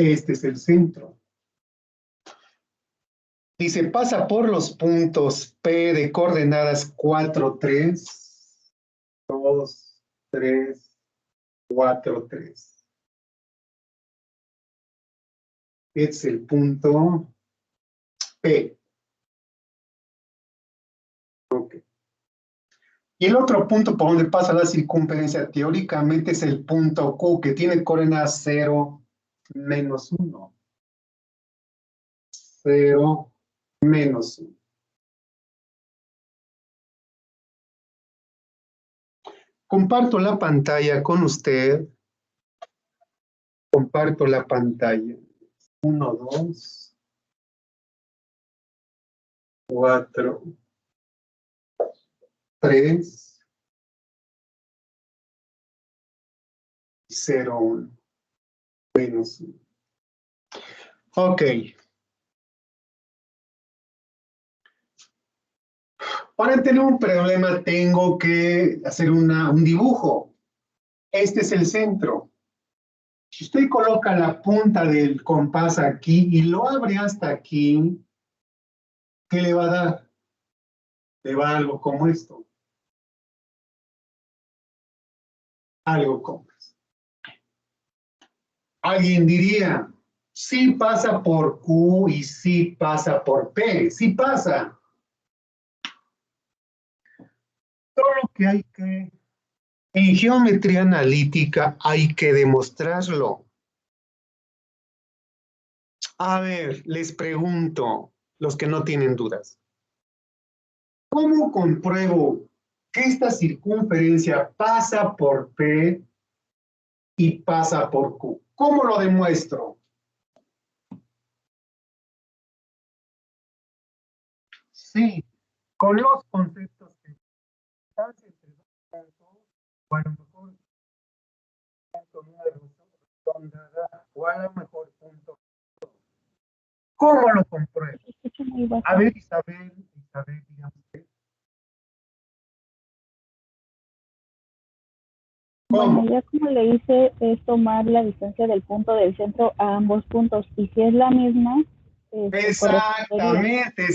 Este es el centro. Dice, pasa por los puntos P de coordenadas 4, 3, 2, 3, 4, 3. Este es el punto P. Ok. Y el otro punto por donde pasa la circunferencia teóricamente es el punto Q, que tiene coordenadas 0, menos 1. 0, menos 1. Comparto la pantalla con usted. Comparto la pantalla. 1, 2, 4, 3, 0, 1. Menos 1. Ok. Para tener un problema tengo que hacer un dibujo. Este es el centro. Si usted coloca la punta del compás aquí y lo abre hasta aquí, ¿qué le va a dar? Le va a algo como esto. Algo como esto. Alguien diría, sí pasa por Q y sí pasa por P. Sí pasa. Solo que hay que, en geometría analítica hay que demostrarlo. A ver, les pregunto, los que no tienen dudas. ¿Cómo compruebo que esta circunferencia pasa por P y pasa por Q? ¿Cómo lo demuestro? Sí, con los conceptos de distancia entre dos puntos, o a lo mejor punto número redondada, o a lo mejor punto. ¿Cómo lo compruebo? A ver, Isabel, dígame usted. Bueno, ya como le hice, es tomar la distancia del punto del centro a ambos puntos. Y si es la misma, Exactamente.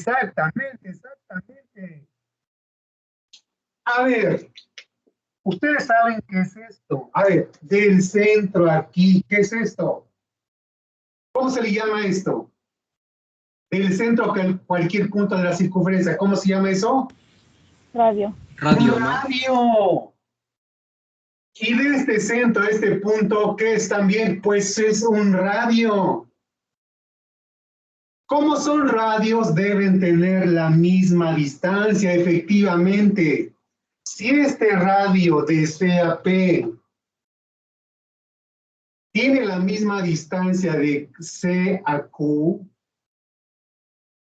A ver, ustedes saben qué es esto. A ver, del centro aquí, ¿qué es esto? ¿Cómo se le llama esto? Del centro a cualquier punto de la circunferencia, ¿cómo se llama eso? Radio. Radio, Un ¿no? radio. Y de este centro a este punto, ¿qué es también? Pues es un radio. Como son radios, deben tener la misma distancia, efectivamente. Si este radio de C a P tiene la misma distancia de C a Q,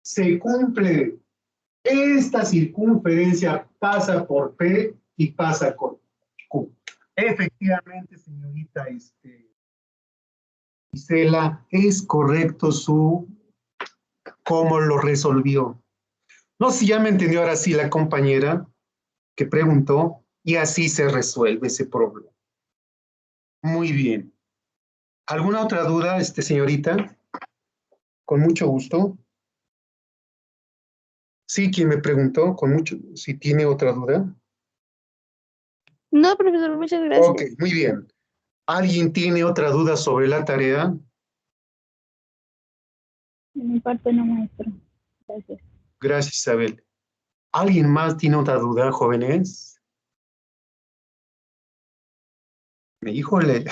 se cumple. Esta circunferencia pasa por P y pasa por Q. Efectivamente, señorita Gisela, es correcto cómo lo resolvió. No sé si ya me entendió ahora sí la compañera que preguntó, y así se resuelve ese problema. Muy bien. ¿Alguna otra duda, señorita? Con mucho gusto. Sí, quien me preguntó, con mucho, si tiene otra duda. No, profesor, muchas gracias. Ok, muy bien. ¿Alguien tiene otra duda sobre la tarea? De mi parte no, maestro. Gracias. Gracias, Isabel. ¿Alguien más tiene otra duda, jóvenes? Híjole,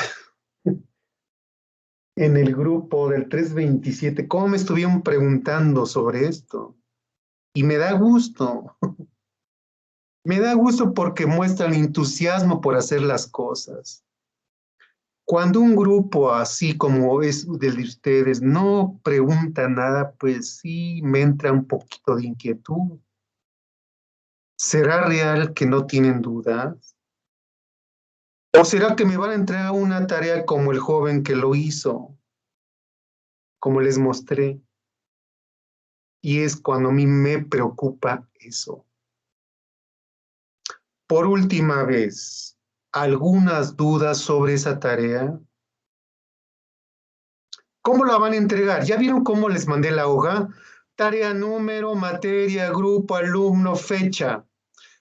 en el grupo del 327, ¿cómo me estuvieron preguntando sobre esto? Y me da gusto. Me da gusto porque muestran entusiasmo por hacer las cosas. Cuando un grupo así como es del de ustedes no pregunta nada, pues sí me entra un poquito de inquietud. ¿Será real que no tienen dudas? ¿O será que me van a entregar una tarea como el joven que lo hizo, como les mostré? Y es cuando a mí me preocupa eso. Por última vez, ¿algunas dudas sobre esa tarea? ¿Cómo la van a entregar? ¿Ya vieron cómo les mandé la hoja? Tarea, número, materia, grupo, alumno, fecha.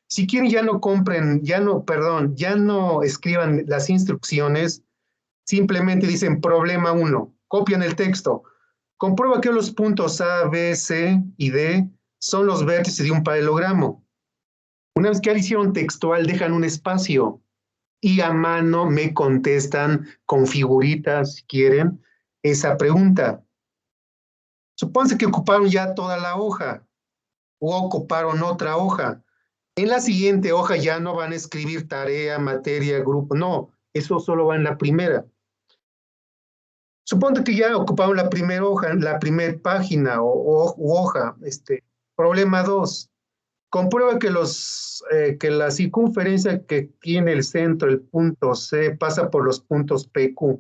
Si quieren ya no compren, ya no escriban las instrucciones, simplemente dicen problema 1, copian el texto. Comprueba que los puntos A, B, C y D son los vértices de un paralelogramo. Una vez que ya hicieron textual, dejan un espacio y a mano me contestan con figuritas, si quieren, esa pregunta. Supónse que ocuparon ya toda la hoja o ocuparon otra hoja. En la siguiente hoja ya no van a escribir tarea, materia, grupo, no, eso solo va en la primera. Suponte que ya ocuparon la primera hoja, la primera página u hoja. Problema 2. Comprueba que la circunferencia que tiene el centro, el punto C, pasa por los puntos PQ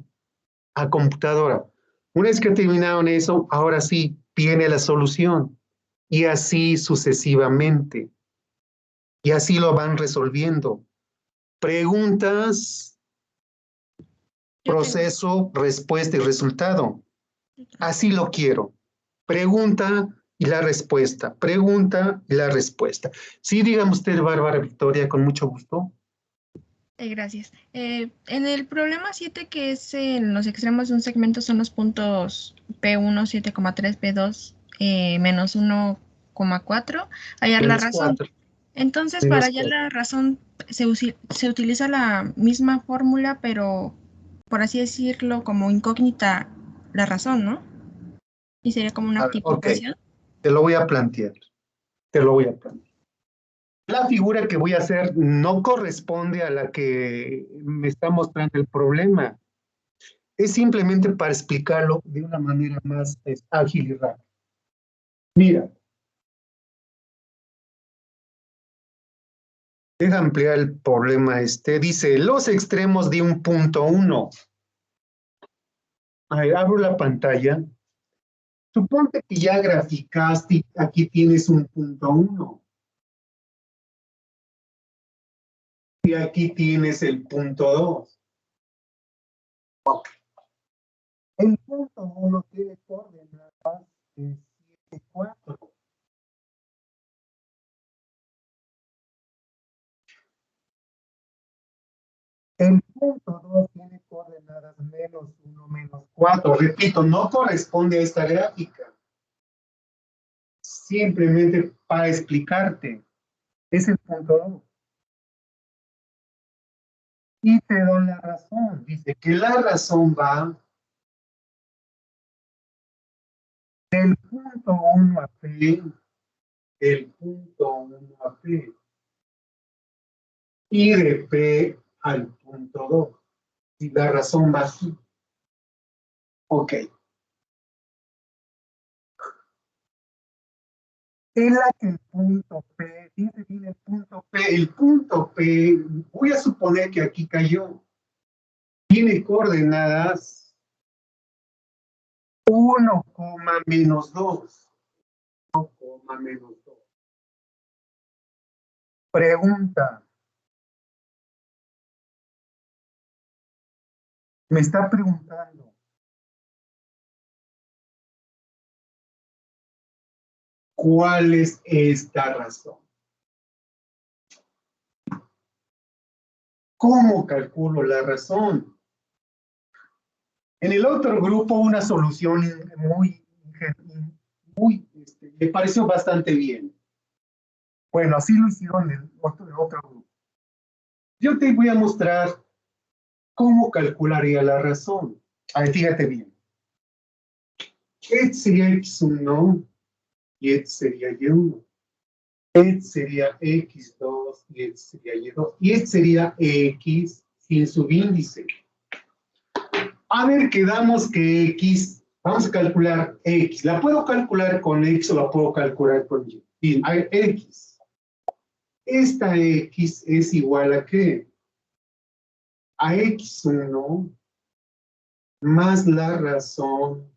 a computadora. Una vez que terminaron eso, ahora sí, viene la solución. Y así sucesivamente. Y así lo van resolviendo. Preguntas, proceso, respuesta y resultado. Así lo quiero. Pregunta y la respuesta. Pregunta y la respuesta. Sí, dígame usted, Bárbara Victoria, con mucho gusto. Gracias. En el problema 7, que es en los extremos de un segmento, son los puntos P1, 7,3, P2, menos 1,4. Hallar la razón. 4. Entonces, para hallar la razón, se utiliza la misma fórmula, pero, por así decirlo, como incógnita la razón, ¿no? Y sería como una tipificación. Okay. Te lo voy a plantear. La figura que voy a hacer no corresponde a la que me está mostrando el problema. Es simplemente para explicarlo de una manera más ágil y rápida. Mira. Deja ampliar el problema Dice, los extremos de un punto 1. Abro la pantalla. Suponte que ya graficaste, aquí tienes un punto 1. Y aquí tienes el punto 2. Okay. El punto 1 tiene coordenadas de 7, 4. El punto 2 tiene coordenadas menos 1, menos 4. Repito, no corresponde a esta gráfica. Simplemente para explicarte. Es el punto 2. Y te doy la razón. Dice que la razón va del punto 1 a P, del punto 1 a P, y de P al punto 2. Y la razón va así. Ok. En la que el punto P, dice bien el punto P, voy a suponer que aquí cayó. Tiene coordenadas 1, menos 2. 1, menos 2. Pregunta. Me está preguntando. ¿Cuál es esta razón? ¿Cómo calculo la razón? En el otro grupo, una solución me pareció bastante bien. Bueno, así lo hicieron en el otro grupo. Yo te voy a mostrar cómo calcularía la razón. Ahí, fíjate bien. Este sería X1 y este sería Y1. Este sería X2 y este sería Y2. Y este sería X sin subíndice. A ver, quedamos que X, vamos a calcular X. ¿La puedo calcular con X o la puedo calcular con Y? Bien, a ver, X. Esta X es igual a ¿qué? A X1 más la razón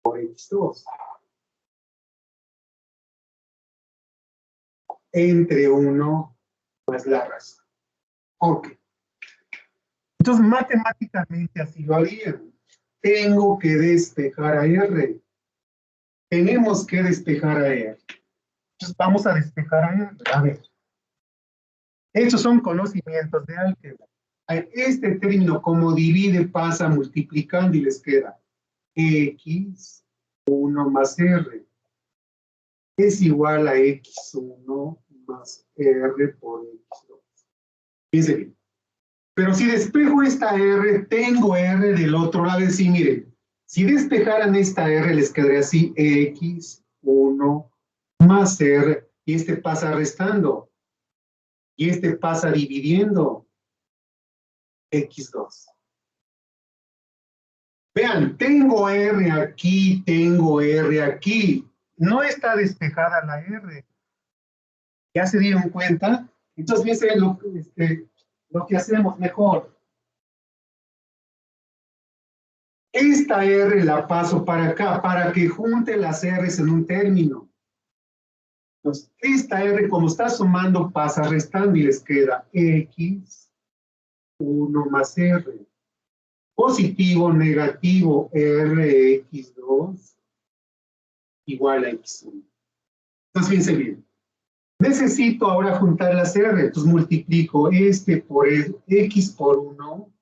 por X2. Entre 1 más la razón. Ok. Entonces, matemáticamente así lo harían. tengo que despejar a R. Tenemos que despejar a R. Entonces vamos a despejar a R. A ver. Estos son conocimientos de álgebra. Este término, como divide, pasa multiplicando y les queda x1 más r es igual a x1 más r por x2. Fíjense bien. Pero si despejo esta r, tengo r del otro lado. Es decir, miren, si despejaran esta r, les quedaría así x1 más r, y este pasa restando, y este pasa dividiendo, x2. Vean, tengo R aquí, tengo R aquí. No está despejada la R. ¿Ya se dieron cuenta? Entonces, fíjense lo que hacemos mejor. Esta R la paso para acá, para que junte las R's en un término. Entonces, esta R, como está sumando, pasa restando y les queda X1 más R. Positivo, negativo, Rx2 igual a X1. Entonces, fíjense bien. Necesito ahora juntar las R. Entonces, multiplico por X por 1,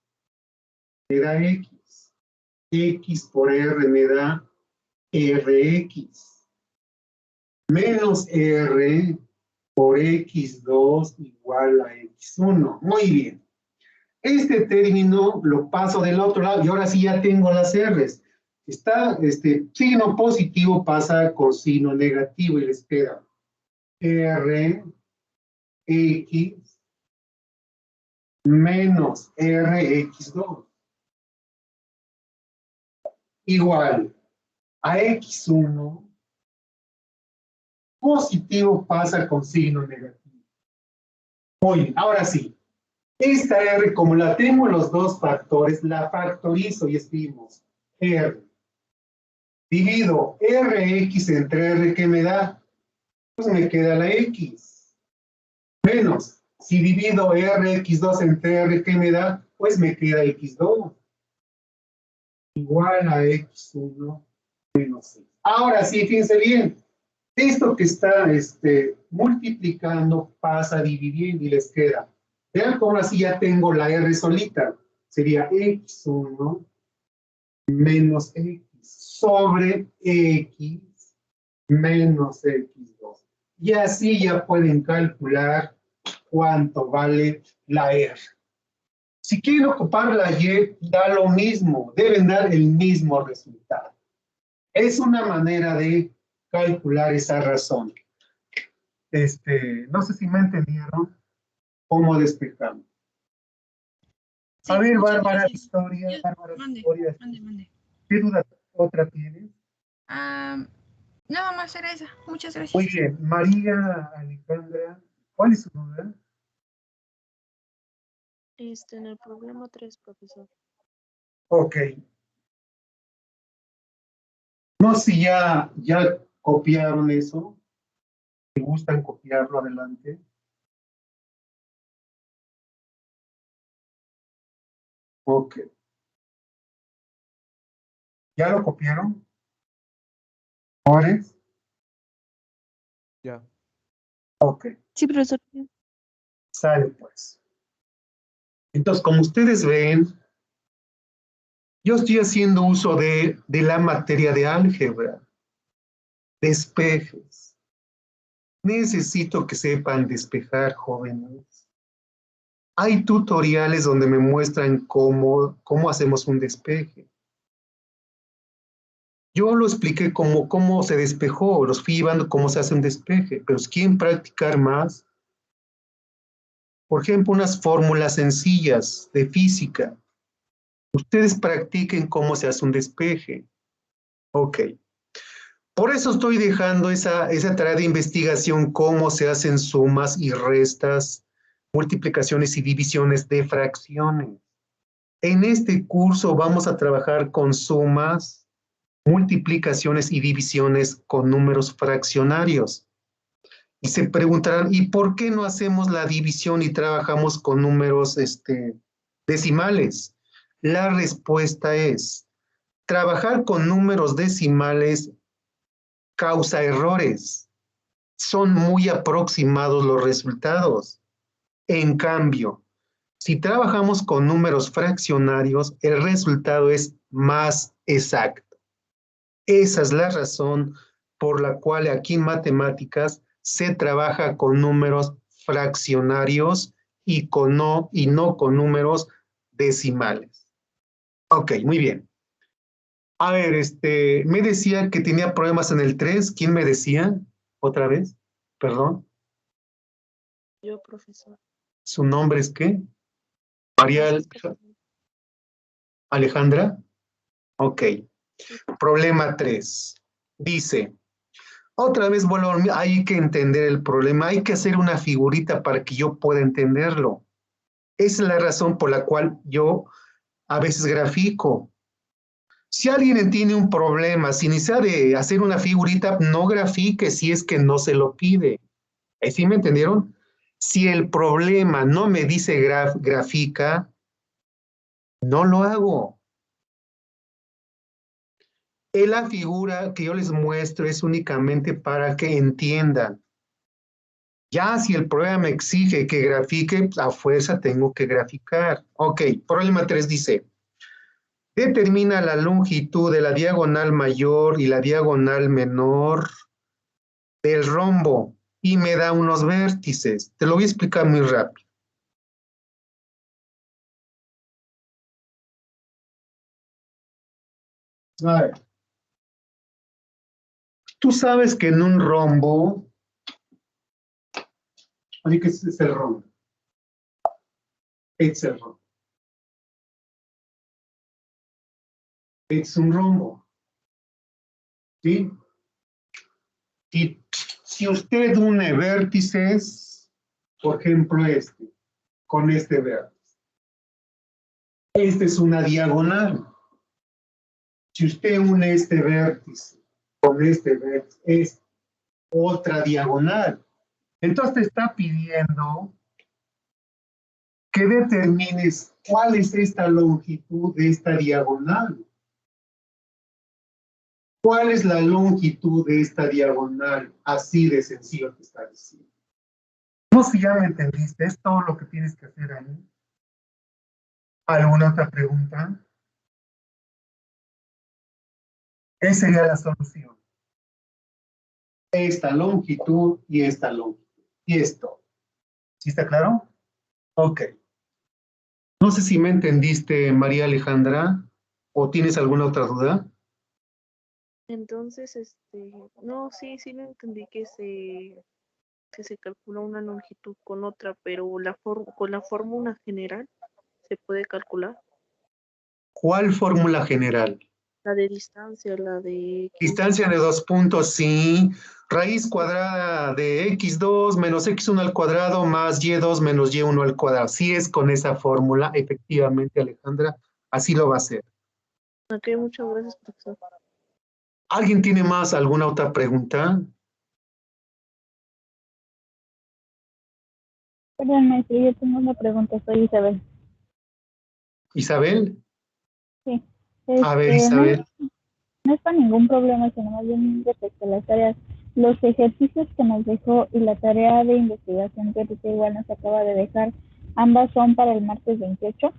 me da X. X por R me da Rx. Menos R por X2 igual a X1. Muy bien. Este término lo paso del otro lado y ahora sí ya tengo las R's. Está signo positivo pasa con signo negativo y les queda R, X menos Rx2 igual a X1. Positivo pasa con signo negativo. Muy bien, ahora sí. Esta R, como la tengo en los dos factores, la factorizo y escribimos R. Divido Rx entre R, ¿qué me da? Pues me queda la X. Menos, si divido Rx2 entre R, ¿qué me da? Pues me queda X2. Igual a X1 menos X. Ahora sí, fíjense bien. Esto que está multiplicando pasa dividiendo y les queda. Vean cómo así ya tengo la R solita. Sería X1 menos X sobre X menos X2. Y así ya pueden calcular cuánto vale la R. Si quieren ocupar la Y, da lo mismo. Deben dar el mismo resultado. Es una manera de calcular esa razón. No sé si me entendieron cómo despejamos. Sí, A ver, muchas Bárbara gracias. Victoria, Mande. ¿Qué ¿qué duda otra tienes? Nada más era esa. Muchas gracias. Muy bien, María Alejandra, ¿cuál es su duda? En el problema 3, profesor. Ok. No sé si ya copiaron eso. ¿Te gustan copiarlo adelante? Ok. ¿Ya lo copiaron? ¿Ores? Ya. Ok, Sí, profesor. sale pues. Entonces, como ustedes ven, yo estoy haciendo uso de la materia de álgebra. Despejes. Necesito que sepan despejar, jóvenes. Hay tutoriales donde me muestran cómo hacemos un despeje. Yo lo expliqué cómo se despejó, los fui llevando cómo se hace un despeje, pero si quieren practicar más, por ejemplo, unas fórmulas sencillas de física, ustedes practiquen cómo se hace un despeje. Ok. Por eso estoy dejando esa tarea de investigación, cómo se hacen sumas y restas, multiplicaciones y divisiones de fracciones. En este curso vamos a trabajar con sumas, multiplicaciones y divisiones con números fraccionarios. Y se preguntarán, ¿y por qué no hacemos la división y trabajamos con números decimales? La respuesta es, trabajar con números decimales causa errores. Son muy aproximados los resultados. En cambio, si trabajamos con números fraccionarios, el resultado es más exacto. Esa es la razón por la cual aquí en matemáticas se trabaja con números fraccionarios y no con números decimales. Ok, muy bien. A ver, me decía que tenía problemas en el 3. ¿Quién me decía? ¿Otra vez? Perdón. Yo, profesor. ¿Su nombre es qué? María Alejandra. Ok. Problema 3. Dice, otra vez vuelvo, hay que entender el problema, hay que hacer una figurita para que yo pueda entenderlo. Esa es la razón por la cual yo a veces grafico. Si alguien tiene un problema, si necesita de hacer una figurita, no grafique si es que no se lo pide. ¿Sí me entendieron? Si el problema no me dice grafica, no lo hago. La figura que yo les muestro es únicamente para que entiendan. Ya si el problema me exige que grafique, pues, a fuerza tengo que graficar. Ok, problema 3 dice, determina la longitud de la diagonal mayor y la diagonal menor del rombo y me da unos vértices. Te lo voy a explicar muy rápido. A ver. Tú sabes que en un rombo, oye, ¿qué es el rombo? Es el rombo. Es un rombo. ¿Sí? Y si usted une vértices, por ejemplo con este vértice. Esta es una diagonal. Si usted une este vértice con este vértice, es otra diagonal. Entonces te está pidiendo que determines cuál es esta longitud de esta diagonal. ¿Cuál es la longitud de esta diagonal? Así de sencillo te está diciendo. No sé si ya me entendiste, es todo lo que tienes que hacer ahí. ¿Alguna otra pregunta? Esa sería la solución. Esta longitud y esta longitud. Y esto. ¿Sí está claro? Ok. No sé si me entendiste, María Alejandra, o tienes alguna otra duda. Entonces, no, sí lo entendí que se calcula una longitud con otra, pero con la fórmula general se puede calcular. ¿Cuál fórmula general? La de distancia, la de Distancia de 2 puntos, sí. Raíz cuadrada de x2 menos x1 al cuadrado más y2 menos y1 al cuadrado. Sí es con esa fórmula, efectivamente, Alejandra, así lo va a hacer. Ok, muchas gracias, profesor. ¿Alguien tiene más alguna otra pregunta? Perdón, maestro, yo tengo una pregunta, soy Isabel. ¿Isabel? Sí. A ver, No, Isabel. no es para ningún problema, sino más bien respecto a las tareas. Los ejercicios que nos dejó y la tarea de investigación que ahorita igual nos acaba de dejar, ambas son para el martes 28.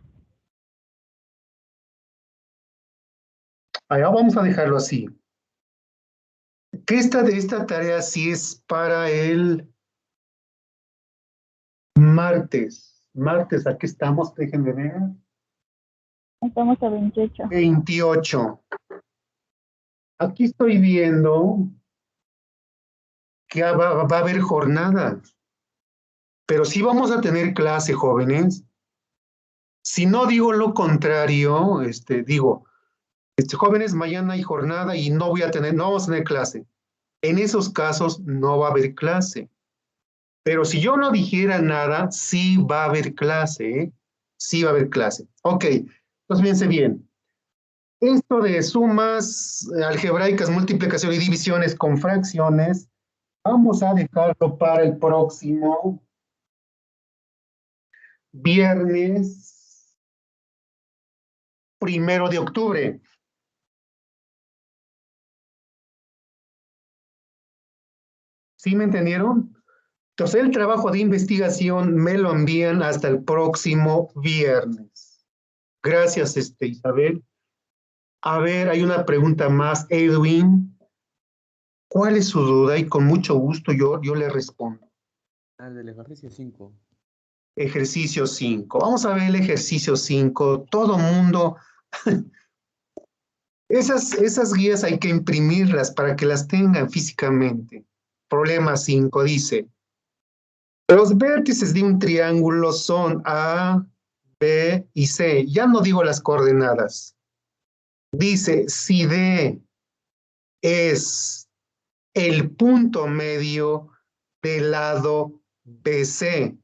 Allá vamos a dejarlo así. Que esta tarea sí es para el martes. Martes, aquí estamos, déjenme ver. Estamos a 28. 28. Aquí estoy viendo que va a haber jornada, pero sí vamos a tener clase, jóvenes. Si no digo lo contrario, digo, jóvenes, mañana hay jornada y no vamos a tener clase. En esos casos no va a haber clase. Pero si yo no dijera nada, sí va a haber clase, ¿eh? Sí va a haber clase. Ok, entonces fíjense bien. Esto de sumas algebraicas, multiplicación y divisiones con fracciones, vamos a dejarlo para el próximo viernes 1 de octubre. ¿Sí me entendieron? Entonces el trabajo de investigación me lo envían hasta el próximo viernes. Gracias, Isabel. A ver, hay una pregunta más, Edwin. ¿Cuál es su duda? Y con mucho gusto yo le respondo. Del ejercicio 5. Ejercicio 5. Vamos a ver el ejercicio 5. Todo mundo... Esas guías hay que imprimirlas para que las tengan físicamente. Problema 5 dice, los vértices de un triángulo son A, B y C. Ya no digo las coordenadas. Dice, si D es el punto medio del lado BC,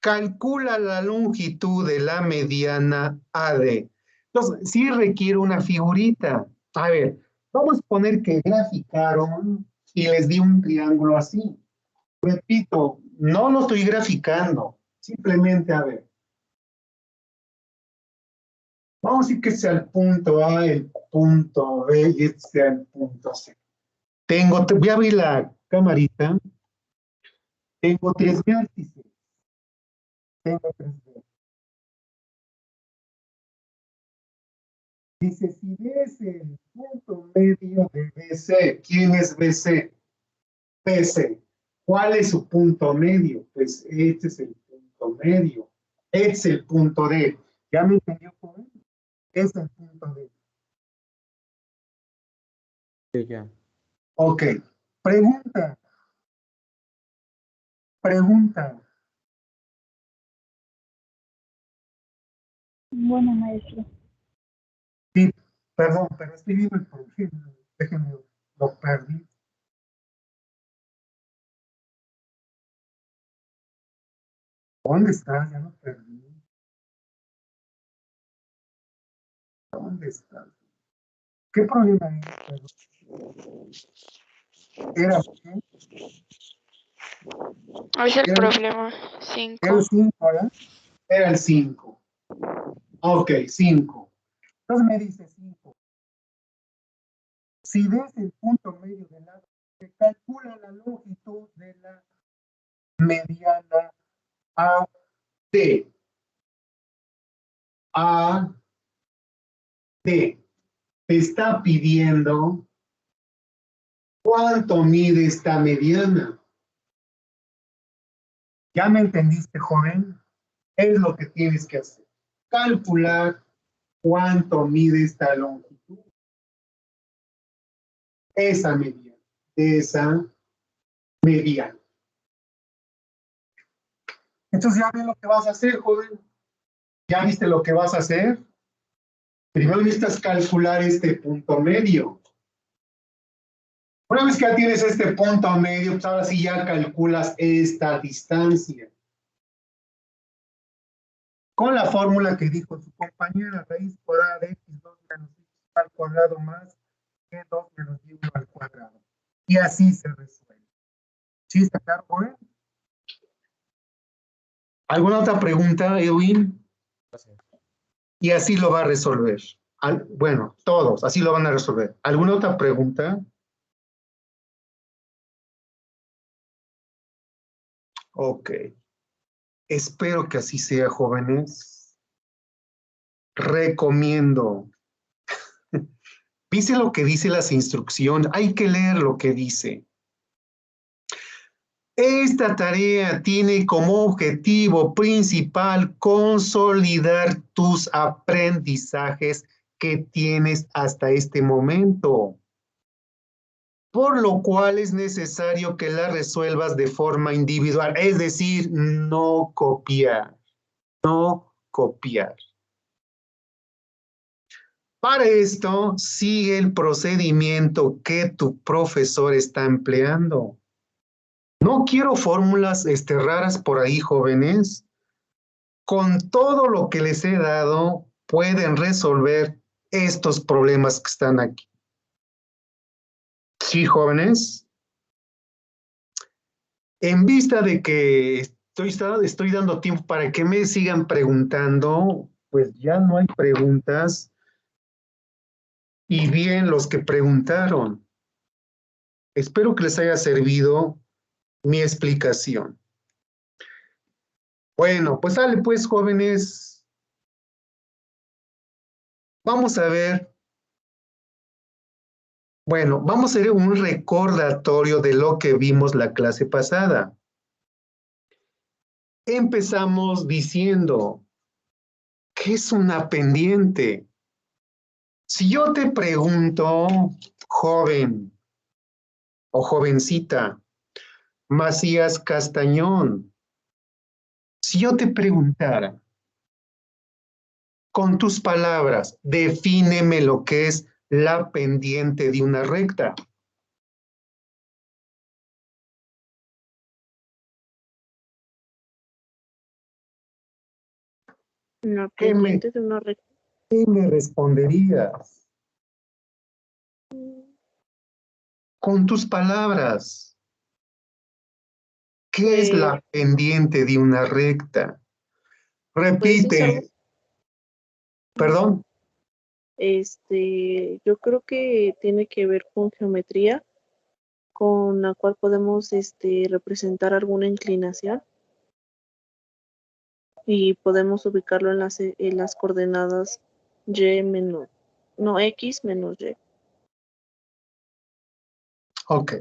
calcula la longitud de la mediana AD. Entonces, sí requiere una figurita. A ver, vamos a poner que graficaron y les di un triángulo así. Repito, no lo estoy graficando. Simplemente, a ver. Vamos a decir que sea el punto A, el punto B y este sea el punto C. Voy a abrir la camarita. Tengo 3 vértices. Tengo 3 vértices. Dice, si B es el punto medio de BC, ¿quién es BC? BC. ¿Cuál es su punto medio? Pues este es el punto medio. Este es el punto D. ¿Ya me entendió, joven? Este es el punto D. Sí, ya. Ok. Pregunta. Pregunta. Bueno, maestro. Sí, perdón, pero estoy viendo el problema. Déjenme, lo perdí. ¿Dónde está? Ya lo perdí. ¿Dónde está? ¿Qué problema es? ¿Era qué? Es el Era problema el 5. 5, ¿verdad? Era el 5. Ok, 5. Entonces me dice 5. Si ves el punto medio del lado, se calcula la longitud de la mediana AD. AD. Te está pidiendo cuánto mide esta mediana. ¿Ya me entendiste, joven? Es lo que tienes que hacer. Calcular cuánto mide esta longitud. Esa mediana. Esa mediana. Entonces ya ves lo que vas a hacer, joven. ¿Ya viste lo que vas a hacer? Primero necesitas calcular este punto medio. Una vez que ya tienes este punto medio, pues ahora sí ya calculas esta distancia. Con la fórmula que dijo su compañera, raíz cuadrada de x2 menos x al cuadrado más g2 menos y1 al cuadrado. Y así se resuelve. ¿Sí está claro, joven? ¿Alguna otra pregunta, Edwin? Gracias. Y así lo va a resolver. Bueno, todos, así lo van a resolver. ¿Alguna otra pregunta? Ok. Espero que así sea, jóvenes. Recomiendo. ¿Viste lo que dice las instrucciones? Hay que leer lo que dice. Esta tarea tiene como objetivo principal consolidar tus aprendizajes que tienes hasta este momento, por lo cual es necesario que la resuelvas de forma individual, es decir, no copiar, no copiar. Para esto, sigue el procedimiento que tu profesor está empleando. No quiero fórmulas raras por ahí, jóvenes. Con todo lo que les he dado, pueden resolver estos problemas que están aquí. Sí, jóvenes. En vista de que estoy dando tiempo para que me sigan preguntando, pues ya no hay preguntas. Y bien los que preguntaron. Espero que les haya servido mi explicación. Bueno, pues sale pues, jóvenes. Vamos a ver. Bueno, vamos a hacer un recordatorio de lo que vimos la clase pasada. Empezamos diciendo, ¿qué es una pendiente? Si yo te pregunto, joven o jovencita, Macías Castañón, si yo te preguntara, con tus palabras, defíneme lo que es la pendiente de una recta. La pendiente de una recta. ¿Qué me responderías? Con tus palabras. ¿Qué es la pendiente de una recta? Repite. ¿Perdón? Yo creo que tiene que ver con geometría, con la cual podemos representar alguna inclinación y podemos ubicarlo en las coordenadas x menos y. Ok.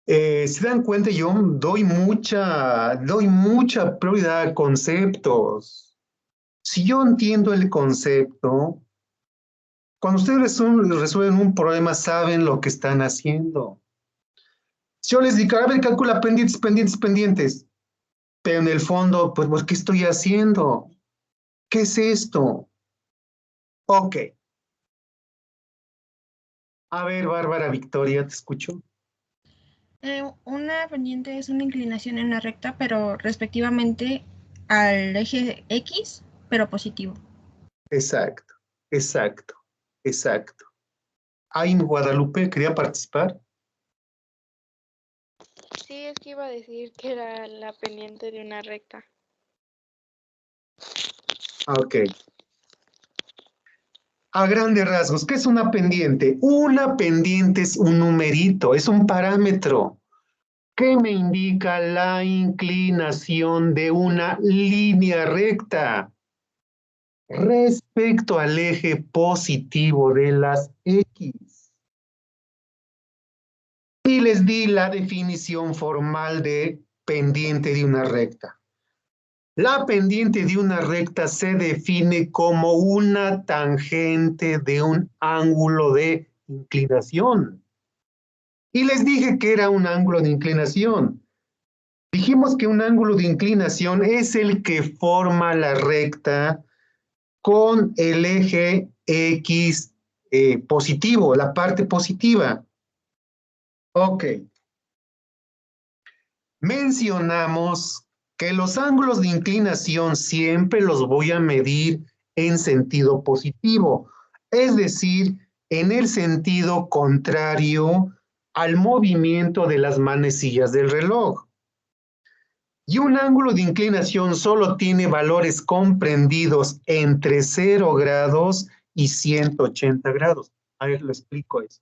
Se dan cuenta, yo doy mucha prioridad a conceptos. Si yo entiendo el concepto, cuando ustedes resuelven un problema, saben lo que están haciendo. Si yo les digo, a ver, calcula pendientes, pendientes, pendientes, pero en el fondo, pues, ¿qué estoy haciendo? ¿Qué es esto? Ok. A ver, Bárbara Victoria, te escucho. Una pendiente es una inclinación en una recta, pero respectivamente al eje X, pero positivo. Exacto, exacto, exacto. Ay, Guadalupe, ¿quería participar? Sí, es que iba a decir que era la pendiente de una recta. Ok. A grandes rasgos, ¿qué es una pendiente? Una pendiente es un numerito, es un parámetro que me indica la inclinación de una línea recta respecto al eje positivo de las X. Y les di la definición formal de pendiente de una recta. La pendiente de una recta se define como una tangente de un ángulo de inclinación. Y les dije que era un ángulo de inclinación. Dijimos que un ángulo de inclinación es el que forma la recta con el eje X positivo, la parte positiva. Ok. Mencionamos que los ángulos de inclinación siempre los voy a medir en sentido positivo, es decir, en el sentido contrario al movimiento de las manecillas del reloj. Y un ángulo de inclinación solo tiene valores comprendidos entre 0 grados y 180 grados. A ver, lo explico eso.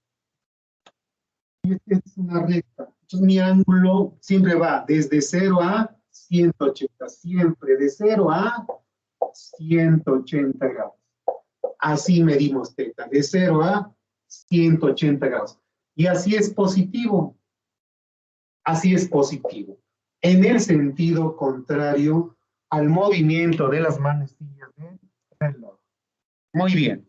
Esta es una recta. Entonces mi ángulo siempre va desde 0 a 180, siempre de 0 a 180 grados. Así medimos teta, de 0 a 180 grados. Y así es positivo. Así es positivo. En el sentido contrario al movimiento de las manecillas del reloj. Muy bien.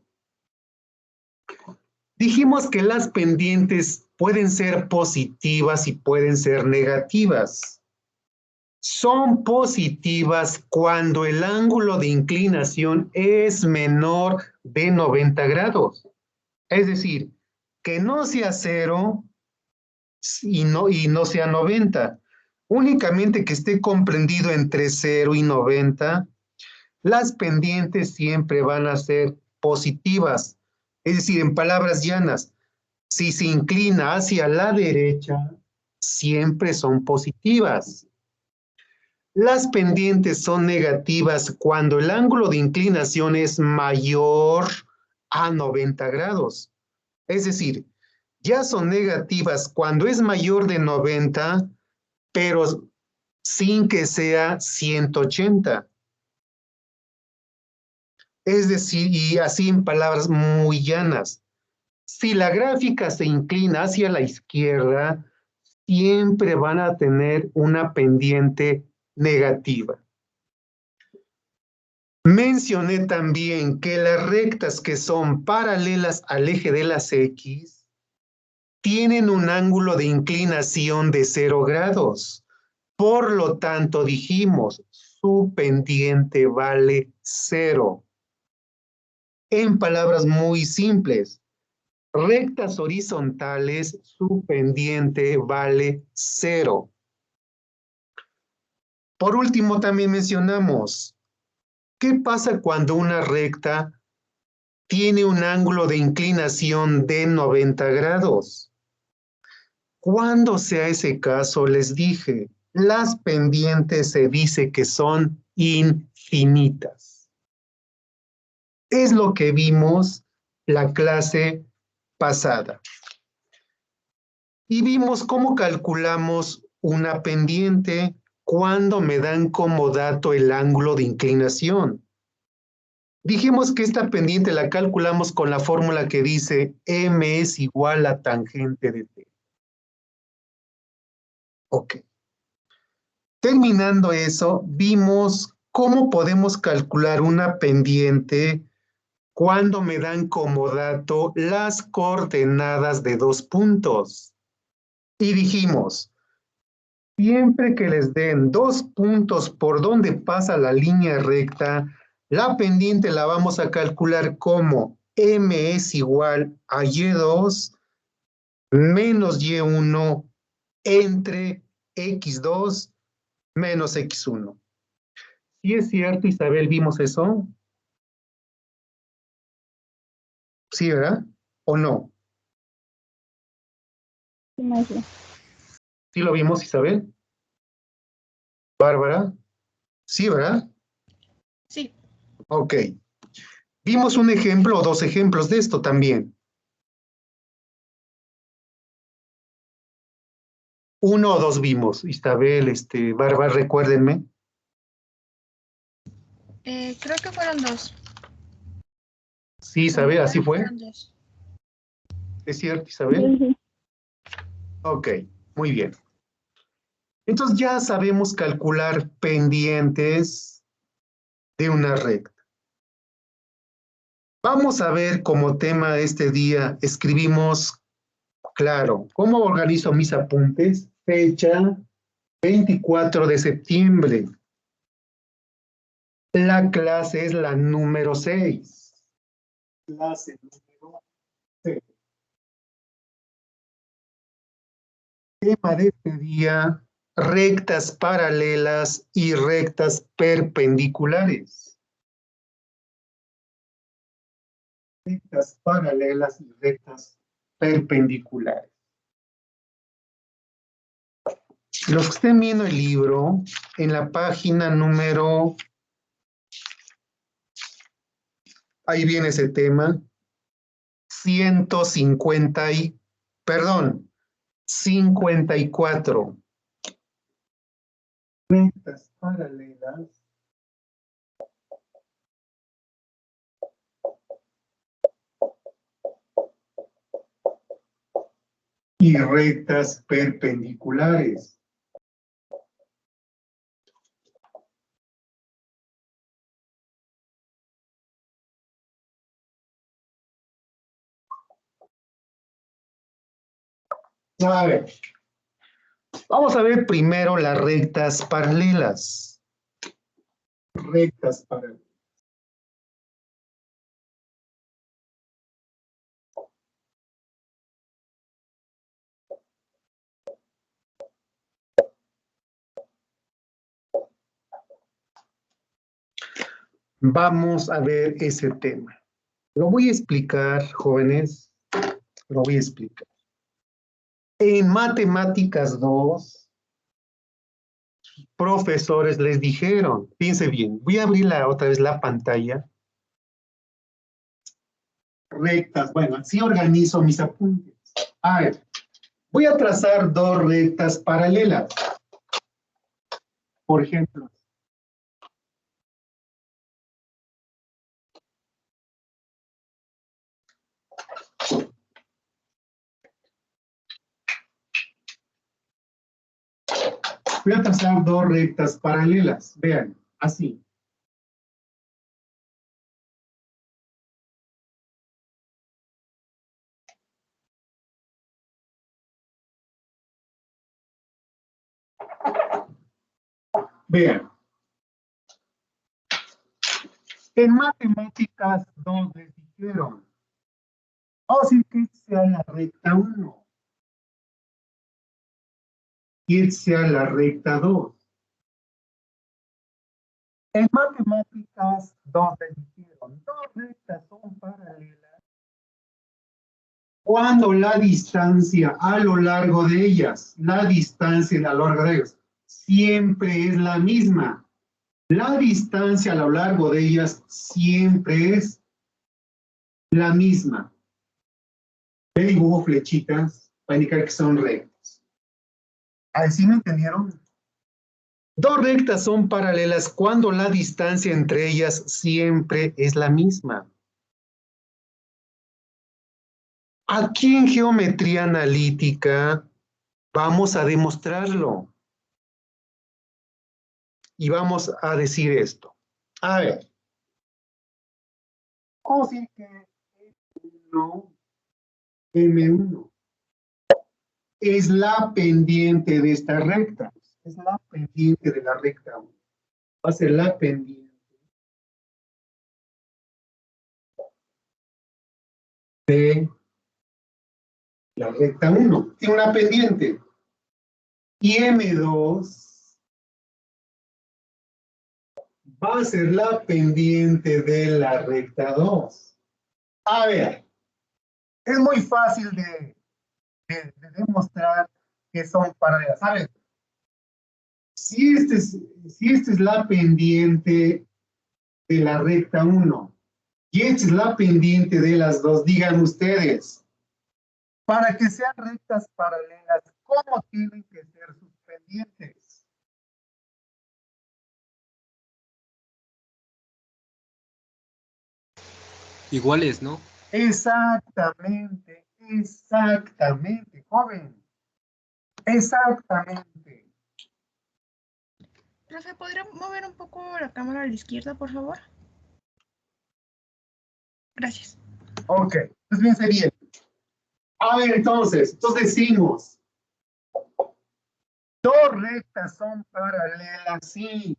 Dijimos que las pendientes pueden ser positivas y pueden ser negativas. Son positivas cuando el ángulo de inclinación es menor de 90 grados. Es decir, que no sea 0 y no sea 90. Únicamente que esté comprendido entre 0 y 90, las pendientes siempre van a ser positivas. Es decir, en palabras llanas, si se inclina hacia la derecha, siempre son positivas. Las pendientes son negativas cuando el ángulo de inclinación es mayor a 90 grados. Es decir, ya son negativas cuando es mayor de 90, pero sin que sea 180. Es decir, y así en palabras muy llanas, si la gráfica se inclina hacia la izquierda, siempre van a tener una pendiente negativa. Mencioné también que las rectas que son paralelas al eje de las X tienen un ángulo de inclinación de 0 grados. Por lo tanto, dijimos, su pendiente vale 0. En palabras muy simples, rectas horizontales, su pendiente vale 0. Por último, también mencionamos, ¿qué pasa cuando una recta tiene un ángulo de inclinación de 90 grados? Cuando sea ese caso, les dije, las pendientes se dice que son infinitas. Es lo que vimos la clase pasada. Y vimos cómo calculamos una pendiente cuando me dan como dato el ángulo de inclinación. Dijimos que esta pendiente la calculamos con la fórmula que dice m es igual a tangente de t. Ok. Terminando eso, vimos cómo podemos calcular una pendiente cuando me dan como dato las coordenadas de 2 puntos. Y dijimos, siempre que les den 2 puntos por donde pasa la línea recta, la pendiente la vamos a calcular como m es igual a y2 menos y1 entre x2 menos x1. ¿Sí es cierto, Isabel? ¿Vimos eso? ¿Sí, verdad? ¿O no? Sí, maestro. ¿Sí lo vimos, Isabel? ¿Bárbara? ¿Sí, verdad? Sí. Ok. Vimos un ejemplo o 2 ejemplos de esto también. 1 o 2 vimos. Isabel, Bárbara, recuérdenme. Creo que fueron 2. Sí, Isabel, así fue. Fueron 2. ¿Es cierto, Isabel? Sí. Ok, muy bien. Entonces ya sabemos calcular pendientes de una recta. Vamos a ver como tema de este día, escribimos, claro, ¿cómo organizo mis apuntes? Fecha 24 de septiembre. La clase es la número 6. Clase número 6. Tema de este día, rectas paralelas y rectas perpendiculares. Rectas paralelas y rectas perpendiculares. Los que estén viendo el libro, en la página número, ahí viene ese tema, 54. Rectas paralelas y rectas perpendiculares. A ver, vamos a ver primero las rectas paralelas. Rectas paralelas. Vamos a ver ese tema. Lo voy a explicar, jóvenes, lo voy a explicar. En Matemáticas 2, profesores les dijeron, fíjense bien, voy a abrir otra vez la pantalla. Rectas, bueno, así organizo mis apuntes. A ver, voy a trazar dos rectas paralelas. Por ejemplo. Voy a trazar dos rectas paralelas. Vean, así. Vean. En matemáticas, dos les dijeron. Vamos a decir que sea la recta 1 y sea la recta 2. En matemáticas, dos les dijeron. Dos rectas son paralelas cuando la distancia a lo largo de ellas, siempre es la misma. La distancia a lo largo de ellas siempre es la misma. Le dibujo flechitas para indicar que son rectas. ¿Así me entendieron? Dos rectas son paralelas cuando la distancia entre ellas siempre es la misma. Aquí en geometría analítica vamos a demostrarlo. Y vamos a decir esto. A ver. Vamos a decir que M1 es la pendiente de esta recta. Es la pendiente de la recta 1. Va a ser la pendiente de la recta 1. Tiene una pendiente. Y M2 va a ser la pendiente de la recta 2. A ver, es muy fácil de demostrar que son paralelas. A ver, si esta es la pendiente de la recta 1 y esta es la pendiente de las dos, digan ustedes, para que sean rectas paralelas, ¿cómo tienen que ser sus pendientes? Iguales, ¿no? Exactamente, joven. Exactamente. Profe, ¿podría mover un poco la cámara a la izquierda, por favor? Gracias. Ok, pues bien sería. A ver, entonces decimos, dos rectas son paralelas, sí.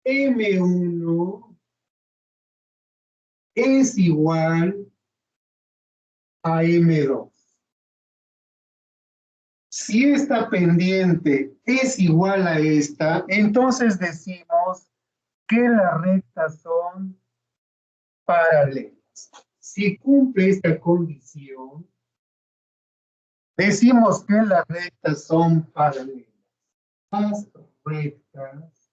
M1 es igual a M2. Si esta pendiente es igual a esta, entonces decimos que las rectas son paralelas. Si cumple esta condición, decimos que las rectas son paralelas. Las rectas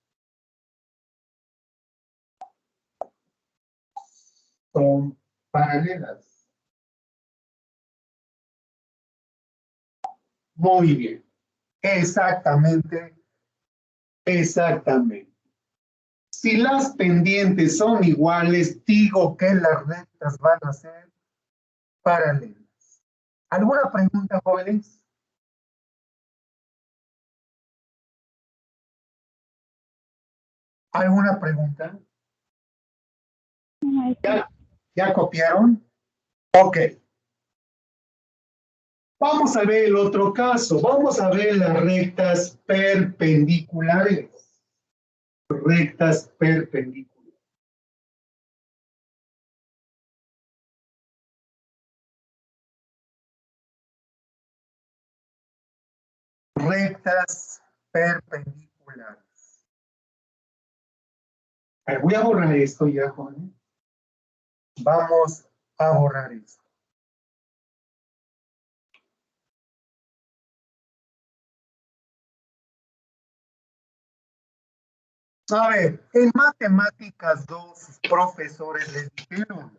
son paralelas. Muy bien. Exactamente. Exactamente. Si las pendientes son iguales, digo que las rectas van a ser paralelas. ¿Alguna pregunta, jóvenes? ¿Alguna pregunta? ¿Ya copiaron? Ok. Vamos a ver el otro caso. Vamos a ver las rectas perpendiculares. Rectas perpendiculares. Rectas perpendiculares. A ver, voy a borrar esto ya, jóvenes. Vamos a borrar esto. A ver, en matemáticas 2, sus profesores les dijeron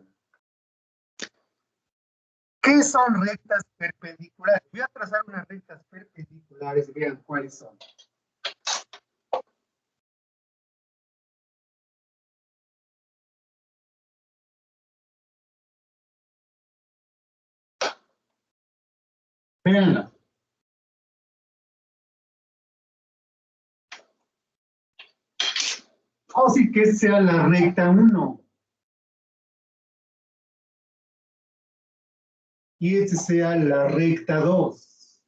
¿Qué son rectas perpendiculares? Voy a trazar unas rectas perpendiculares, vean cuáles son. Veanla. O sí que sea la recta 1. Y este sea la recta 2.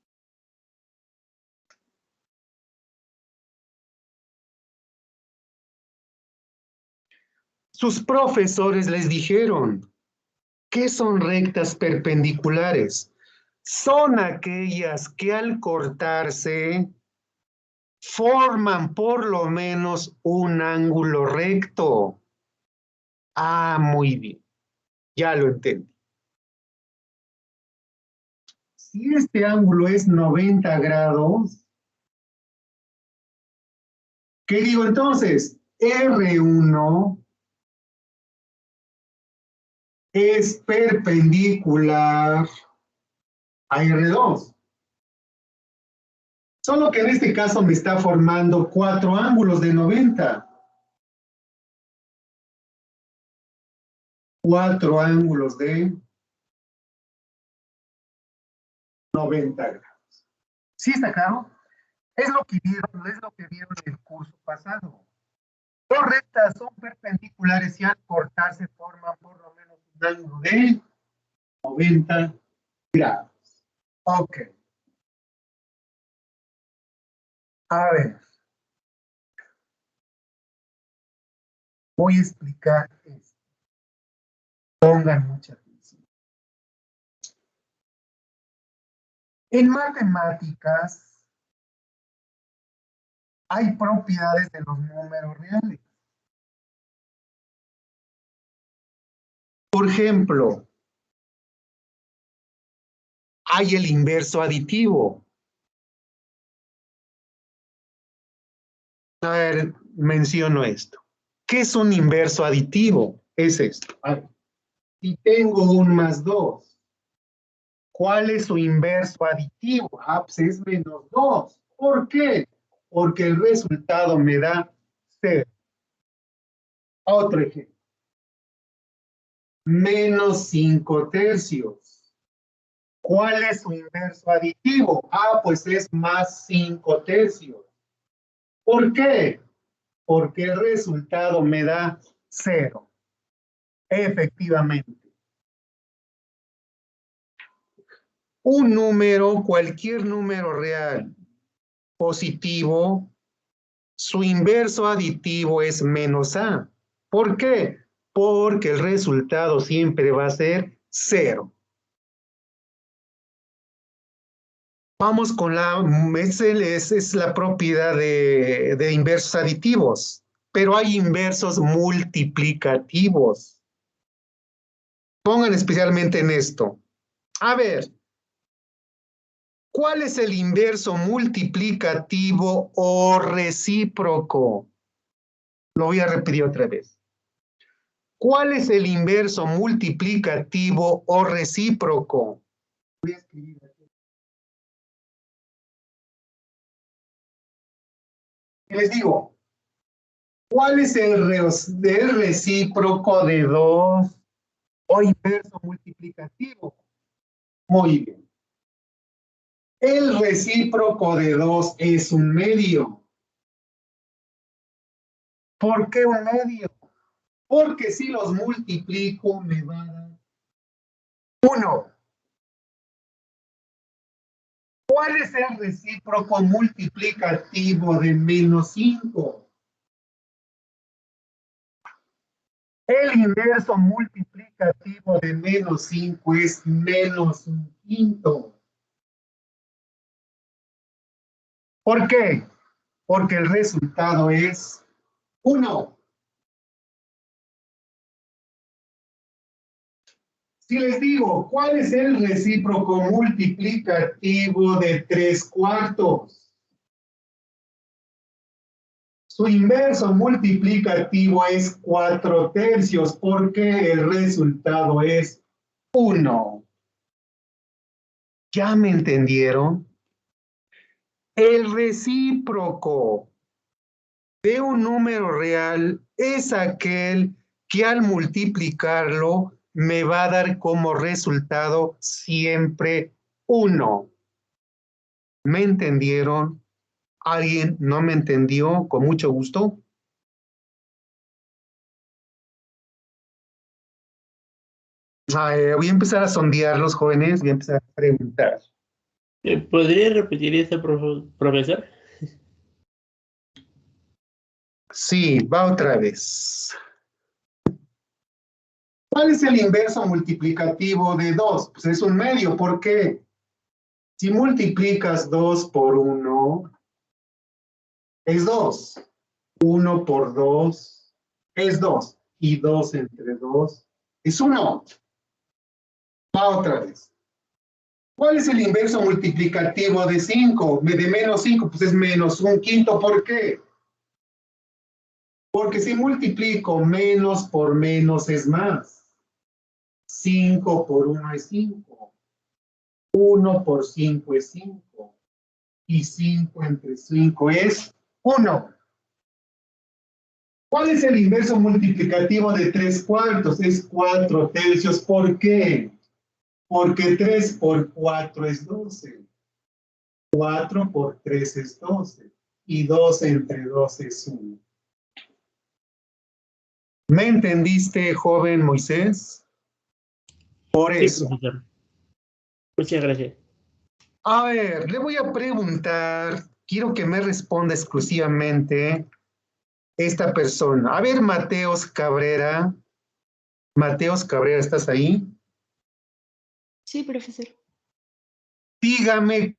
Sus profesores les dijeron, ¿qué son rectas perpendiculares? Son aquellas que al cortarse forman por lo menos un ángulo recto. Ah, muy bien, ya lo entendí. Si este ángulo es 90 grados, ¿qué digo entonces? R1 es perpendicular a R2. Solo que en este caso me está formando 4 ángulos de 90. 4 ángulos de 90 grados. ¿Sí está claro? Es lo que vieron en el curso pasado. Dos rectas son perpendiculares y al cortarse forman por lo menos un ángulo de 90 grados. Ok. A ver. Voy a explicar esto. Pongan mucha atención. En matemáticas hay propiedades de los números reales. Por ejemplo, hay el inverso aditivo. A ver, menciono esto. ¿Qué es un inverso aditivo? Es esto. A ver, si tengo un más 2, ¿cuál es su inverso aditivo? Ah, pues es menos 2. ¿Por qué? Porque el resultado me da 0. Otro ejemplo. Menos 5 tercios. ¿Cuál es su inverso aditivo? Ah, pues es más 5 tercios. ¿Por qué? Porque el resultado me da 0. Efectivamente. Un número, cualquier número real positivo, su inverso aditivo es menos A. ¿Por qué? Porque el resultado siempre va a ser 0. Vamos con es la propiedad de inversos aditivos, pero hay inversos multiplicativos. Pongan especialmente en esto. A ver, ¿cuál es el inverso multiplicativo o recíproco? Lo voy a repetir otra vez. ¿Cuál es el inverso multiplicativo o recíproco? Voy a escribir aquí. Y les digo, ¿cuál es el recíproco de 2 o inverso multiplicativo? Muy bien. El recíproco de 2 es un medio. ¿Por qué un medio? Porque si los multiplico me va a dar 1. ¿Cuál es el recíproco multiplicativo de menos 5? El inverso multiplicativo de menos 5 es menos un quinto. ¿Por qué? Porque el resultado es 1. Si les digo, ¿cuál es el recíproco multiplicativo de 3/4? Su inverso multiplicativo es 4 tercios, porque el resultado es 1. ¿Ya me entendieron? El recíproco de un número real es aquel que al multiplicarlo me va a dar como resultado siempre 1. ¿Me entendieron? ¿Alguien no me entendió? Con mucho gusto. Voy a empezar a sondear los jóvenes, voy a empezar a preguntar. ¿Podría repetir eso, profesor? Sí, va otra vez. ¿Cuál es el inverso multiplicativo de 2? Pues es un medio. ¿Por qué? Si multiplicas 2 por 1, es 2. 1 por 2 es 2. Y 2 entre 2 es 1. Va otra vez. ¿Cuál es el inverso multiplicativo de 5? De menos 5, pues es menos un quinto. ¿Por qué? Porque si multiplico menos por menos es más. 5 por 1 es 5. 1 por 5 es 5. Y 5 entre 5 es 1. ¿Cuál es el inverso multiplicativo de 3 cuartos? Es 4 tercios. ¿Por qué? Porque 3 por 4 es 12. 4 por 3 es 12. Y 2 entre 2 es 1. ¿Me entendiste, joven Moisés? Por Sí, eso. profesor. Muchas gracias. A ver, le voy a preguntar, quiero que me responda exclusivamente esta persona. A ver, Mateos Cabrera. Mateos Cabrera, ¿estás ahí? Sí, profesor. Dígame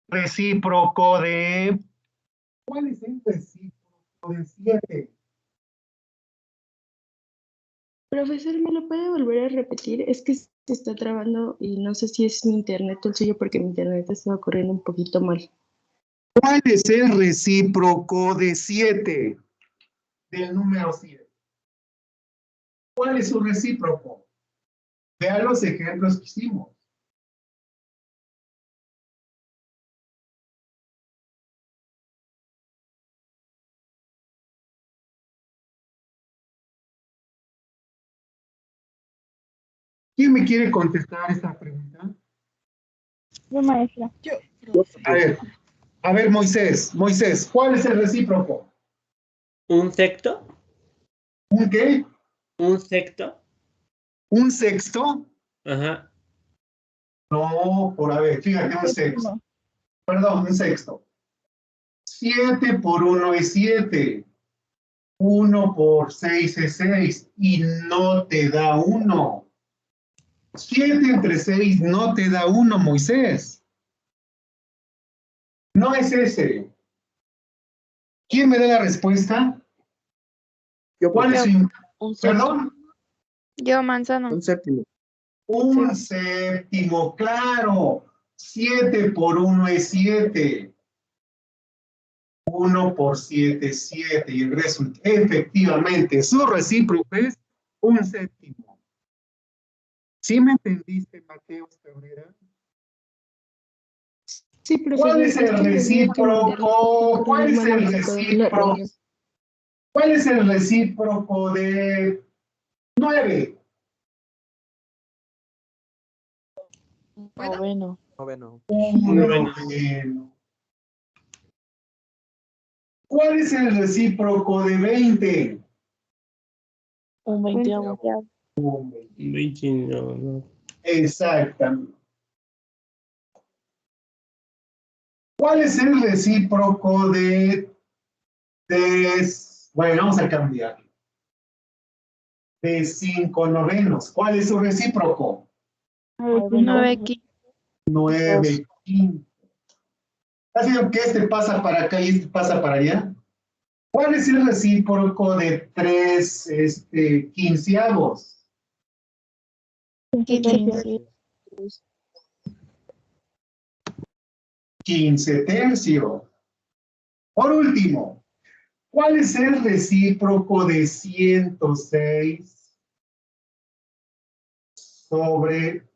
recíproco de... ¿Cuál es el recíproco de 7? Profesor, ¿me lo puede volver a repetir? Es que se está trabando y no sé si es mi internet o el suyo porque mi internet está corriendo un poquito mal. ¿Cuál es el recíproco de 7? Del número 7. ¿Cuál es su recíproco? Vean los ejemplos que hicimos. ¿Quién me quiere contestar esta pregunta? Yo, maestra. Yo, profe. A ver, Moisés, ¿cuál es el recíproco? ¿Un sexto? ¿Un qué? ¿Un sexto? ¿Un sexto? Ajá. No, a ver, fíjate, un sexto. Perdón, un sexto. 7 por 1 es 7. 1 por 6 es 6. Y no te da 1. 7 entre 6 no te da 1, Moisés. No es ese. ¿Quién me da la respuesta? ¿Cuál es su... Un séptimo. Perdón? Yo, Manzano. Un séptimo. Un séptimo, claro. 7 por 1 es 7. 1 por 7 es 7. Y el resultado, efectivamente, su recíproco es un séptimo. ¿Sí me entendiste, Mateo Cabrera? Sí, profesor. ¿Cuál es el recíproco? ¿Cuál es el recíproco? ¿Cuál es el recíproco de 9? ¿Puedo? Noveno. Noveno. Noveno. ¿Cuál es el recíproco de 20? Un veinteavo. 20, no. Exactamente. ¿Cuál es el recíproco de... Bueno, vamos a cambiar. De 5 novenos. ¿Cuál es su recíproco? 9 9 quintos. ¿Ha sido que este pasa para acá y este pasa para allá? ¿Cuál es el recíproco de 3 quinceavos? 15 tercios. Por último, ¿cuál es el recíproco de 106 sobre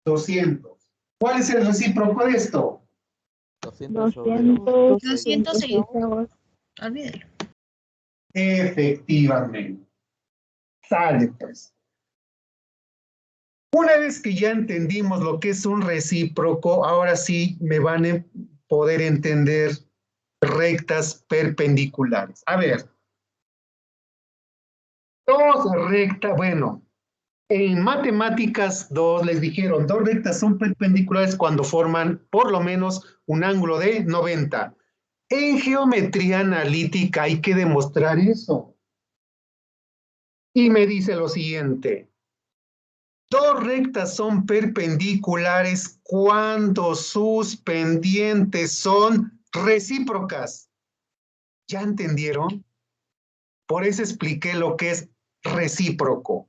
200. ¿Cuál es el recíproco de esto? 200 sobre 206. 206. Olvídelo. Efectivamente. Sale, pues. Una vez que ya entendimos lo que es un recíproco, ahora sí me van a poder entender rectas perpendiculares. A ver, dos rectas, bueno, en matemáticas 2 les dijeron, dos rectas son perpendiculares cuando forman por lo menos un ángulo de 90. En geometría analítica hay que demostrar eso. Y me dice lo siguiente. Dos rectas son perpendiculares cuando sus pendientes son recíprocas. ¿Ya entendieron? Por eso expliqué lo que es recíproco.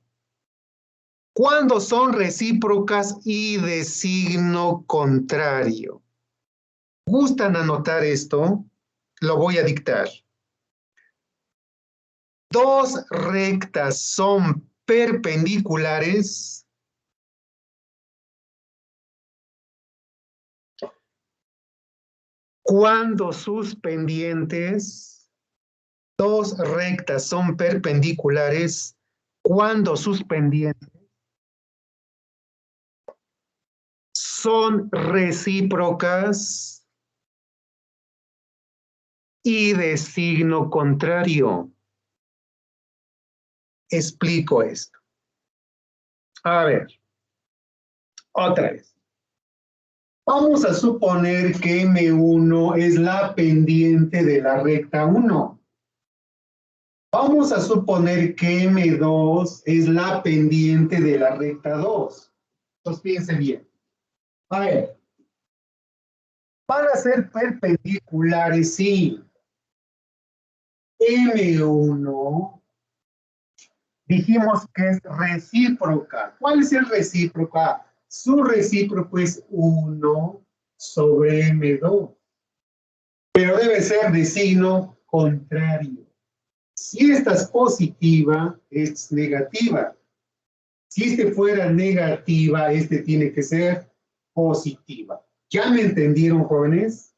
Cuando son recíprocas y de signo contrario. ¿Gustan anotar esto? Lo voy a dictar. Dos rectas son perpendiculares cuando sus pendientes, dos rectas son perpendiculares cuando sus pendientes son recíprocas y de signo contrario. Explico esto. A ver, otra vez. Vamos a suponer que M1 es la pendiente de la recta 1. Vamos a suponer que M2 es la pendiente de la recta 2. Entonces piensen bien. A ver, van a ser perpendiculares, sí. M1 dijimos que es recíproca. ¿Cuál es el recíproco? Su recíproco es 1 sobre M2. Pero debe ser de signo contrario. Si esta es positiva, es negativa. Si este fuera negativa, este tiene que ser positiva. ¿Ya me entendieron, jóvenes?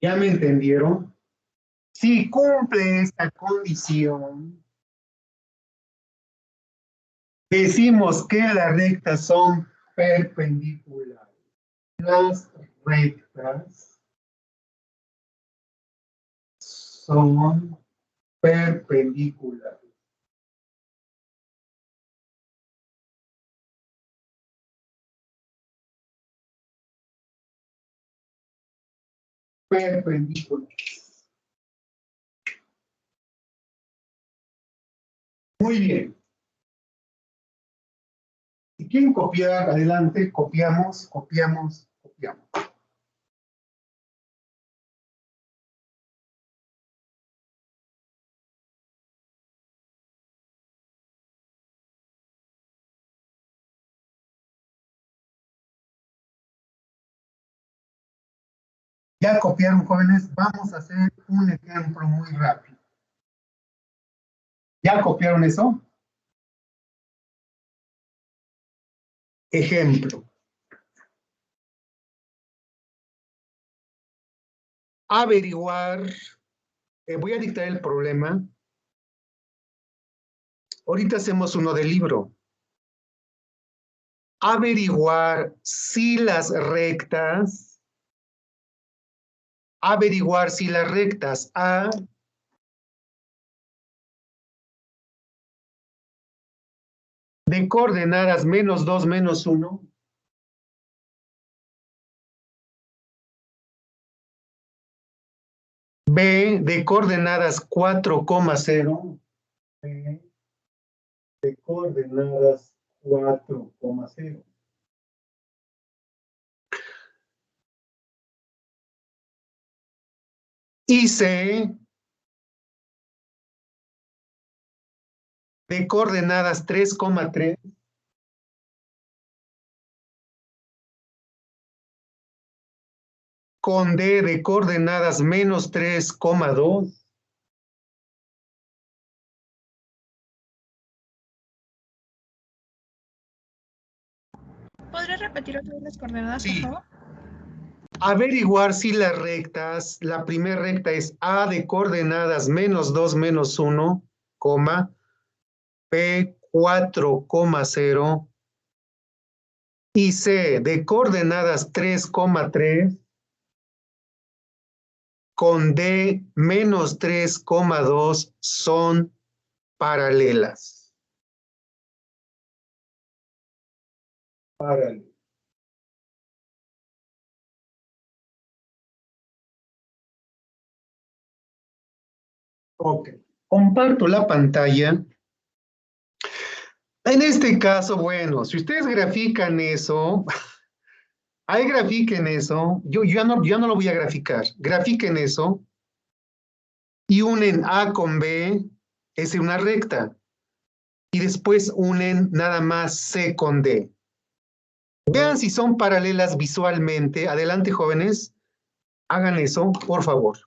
¿Ya me entendieron? Si cumple esta condición, decimos que las rectas son perpendiculares. Las rectas son perpendiculares. Perpendiculares. Muy bien. Si quieren copiar, adelante, copiamos, copiamos, copiamos. Ya copiaron, jóvenes, vamos a hacer un ejemplo muy rápido. ¿Ya copiaron eso? Ejemplo. Averiguar, voy a dictar el problema. Ahorita hacemos uno del libro. Averiguar si las rectas A de coordenadas -2, -1, B de coordenadas 4,0, B de coordenadas 4,0. Y C de coordenadas 3,3 con D de coordenadas -3,2. podría repetir otra vez las coordenadas, Sí. por favor? Averiguar si las rectas, la primera recta es A de coordenadas -2, -1, coma, P 4,0 y C de coordenadas 3,3 con D -3,2 son paralelas. Paralelas. Ok, comparto la pantalla. En este caso, bueno, si ustedes grafican eso, ahí grafiquen eso, yo no lo voy a graficar, grafiquen eso y unen A con B, es una recta, y después unen nada más C con D. Vean si son paralelas visualmente. Adelante, jóvenes, hagan eso, por favor.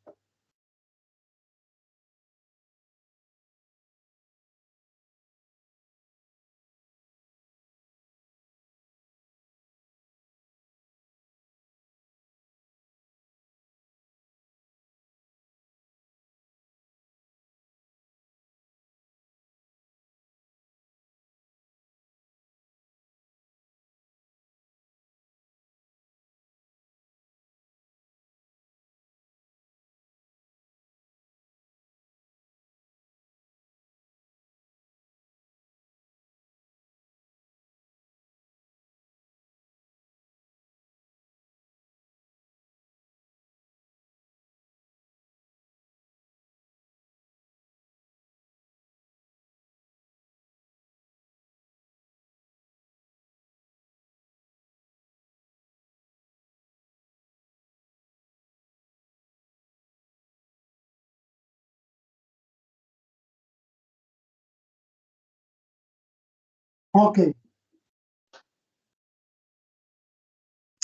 Ok.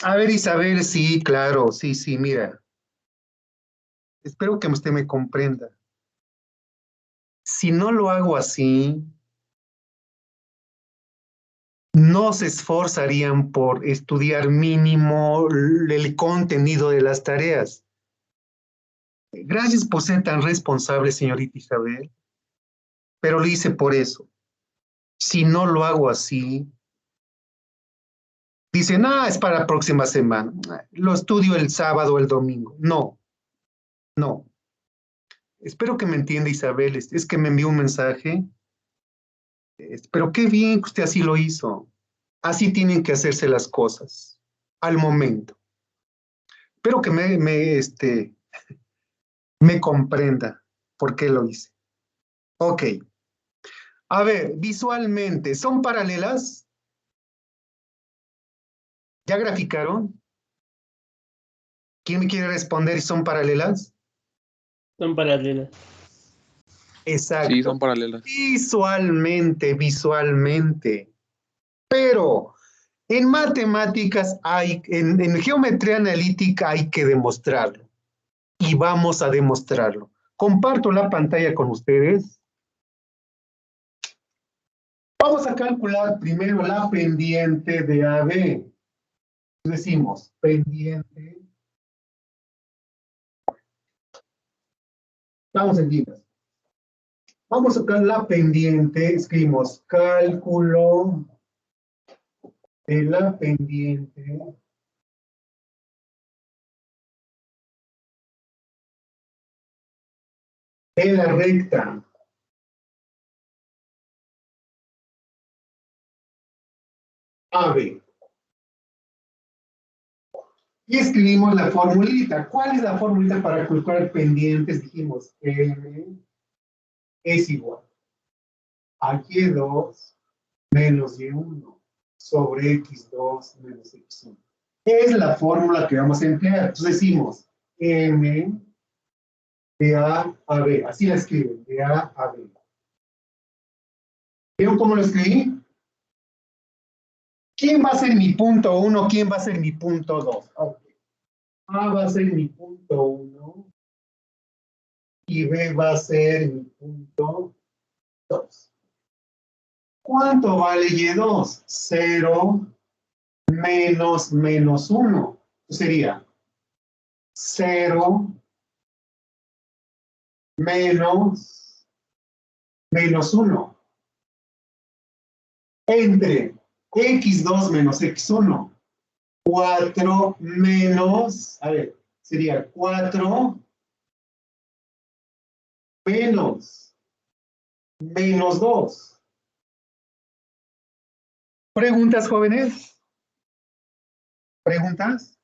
A ver, Isabel, sí, claro, sí, mira. Espero que usted me comprenda. Si no lo hago así, no se esforzarían por estudiar mínimo el contenido de las tareas. Gracias por ser tan responsable, señorita Isabel, pero lo hice por eso. Si no lo hago así, dicen, es para la próxima semana. Lo estudio el sábado o el domingo. No. Espero que me entienda, Isabel. Es que me envió un mensaje. Pero qué bien que usted así lo hizo. Así tienen que hacerse las cosas, al momento. Espero que me comprenda por qué lo hice. Ok. A ver, visualmente, ¿son paralelas? ¿Ya graficaron? ¿Quién me quiere responder si son paralelas? Son paralelas. Exacto. Sí, son paralelas. Visualmente. Pero en matemáticas en geometría analítica hay que demostrarlo. Y vamos a demostrarlo. Comparto la pantalla con ustedes. Vamos a calcular primero la pendiente de AB. Decimos, pendiente. Estamos en líneas. Vamos a sacar la pendiente. Escribimos cálculo de la pendiente de la recta AB. Y escribimos la formulita. ¿Cuál es la formulita para calcular pendientes? Dijimos M es igual a Y2 menos Y1 sobre X2 menos X1. Es la fórmula que vamos a emplear. Entonces decimos M de A a B. Así la escriben, de A a B. ¿Vieron cómo lo escribí? ¿Quién va a ser mi punto 1? ¿Quién va a ser mi punto 2? Okay. A va a ser mi punto 1 y B va a ser mi punto 2. ¿Cuánto vale Y2? 0, menos menos 1. Sería 0 menos menos 1. Entre x2 menos x1. 4 menos, a ver, sería 4 menos menos 2. ¿Preguntas, jóvenes? ¿Preguntas?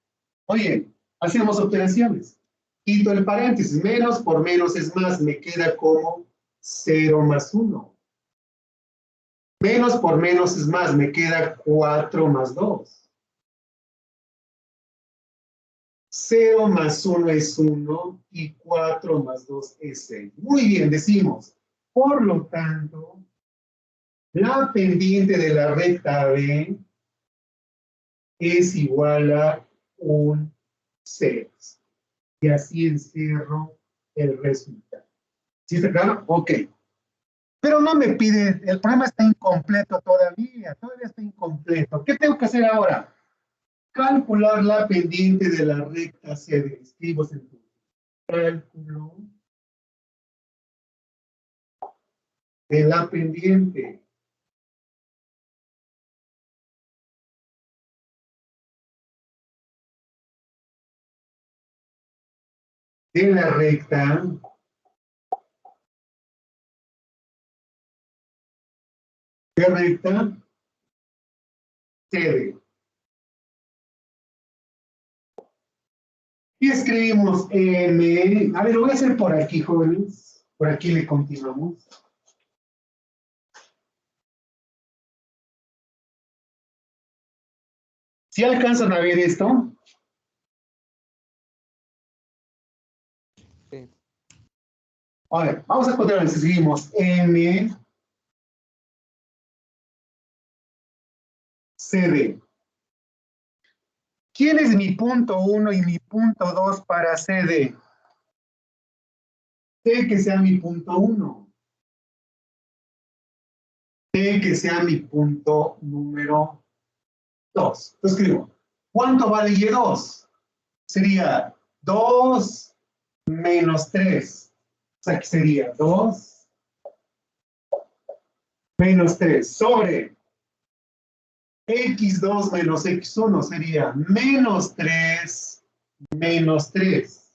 Oye, hacemos operaciones. Quito el paréntesis. Menos por menos es más. Me queda como 0 más 1. Menos por menos es más. Me queda 4 más 2. 0 más 1 es 1 y 4 más 2 es 6. Muy bien, decimos. Por lo tanto, la pendiente de la recta B es igual a un 6. Y así encierro el resultado. ¿Sí está claro? Ok. Pero no me pide, el programa está incompleto todavía está incompleto. ¿Qué tengo que hacer ahora? Calcular la pendiente de la recta CD. Escribo en tu cálculo de la pendiente de la recta CD. Y escribimos M. A ver, lo voy a hacer por aquí, jóvenes. Por aquí le continuamos. ¿Sí alcanzan a ver esto? Sí. A ver, vamos a continuar. Seguimos M, CD. ¿Quién es mi punto 1 y mi punto 2 para CD? Sé que sea mi punto 1. Sé que sea mi punto número 2. Lo escribo. ¿Cuánto vale Y2? Sería 2 menos 3. O sea, que sería 2 menos 3 sobre x2 menos x1 sería menos 3 menos 3.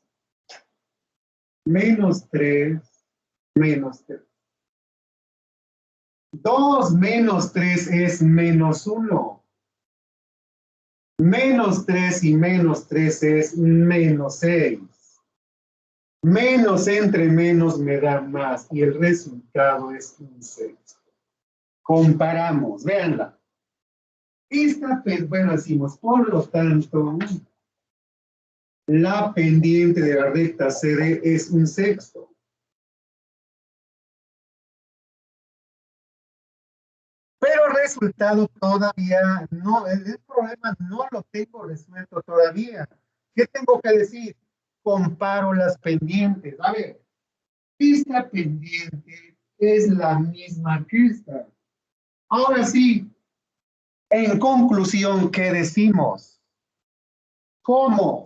Menos 3 menos 3. 2 menos 3 es menos 1. Menos 3 y menos 3 es menos 6. Menos entre menos me da más y el resultado es un 6. Comparamos, véanla. Esta, bueno, decimos, por lo tanto, la pendiente de la recta CD es un sexto. Pero el resultado todavía no, el problema no lo tengo resuelto todavía. ¿Qué tengo que decir? Comparo las pendientes. A ver, esta pendiente es la misma que esta. Ahora sí, en conclusión, ¿qué decimos? ¿Cómo?